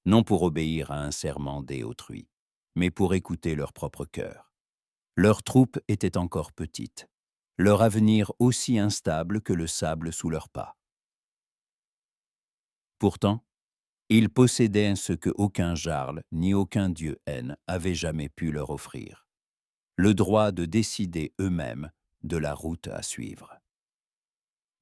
non pour obéir à un serment des autrui, mais pour écouter leur propre cœur. Leur troupe était encore petite, leur avenir aussi instable que le sable sous leurs pas. Pourtant, ils possédaient ce que aucun jarl ni aucun dieu haine avait jamais pu leur offrir, le droit de décider eux-mêmes de la route à suivre.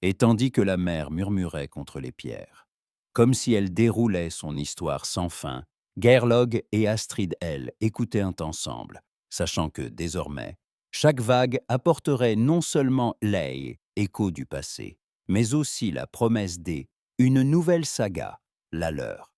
Et tandis que la mer murmurait contre les pierres, comme si elle déroulait son histoire sans fin, Gerlog et Astrid, écoutaient ensemble, sachant que, désormais, chaque vague apporterait non seulement écho du passé, mais aussi la promesse une nouvelle saga, la leur.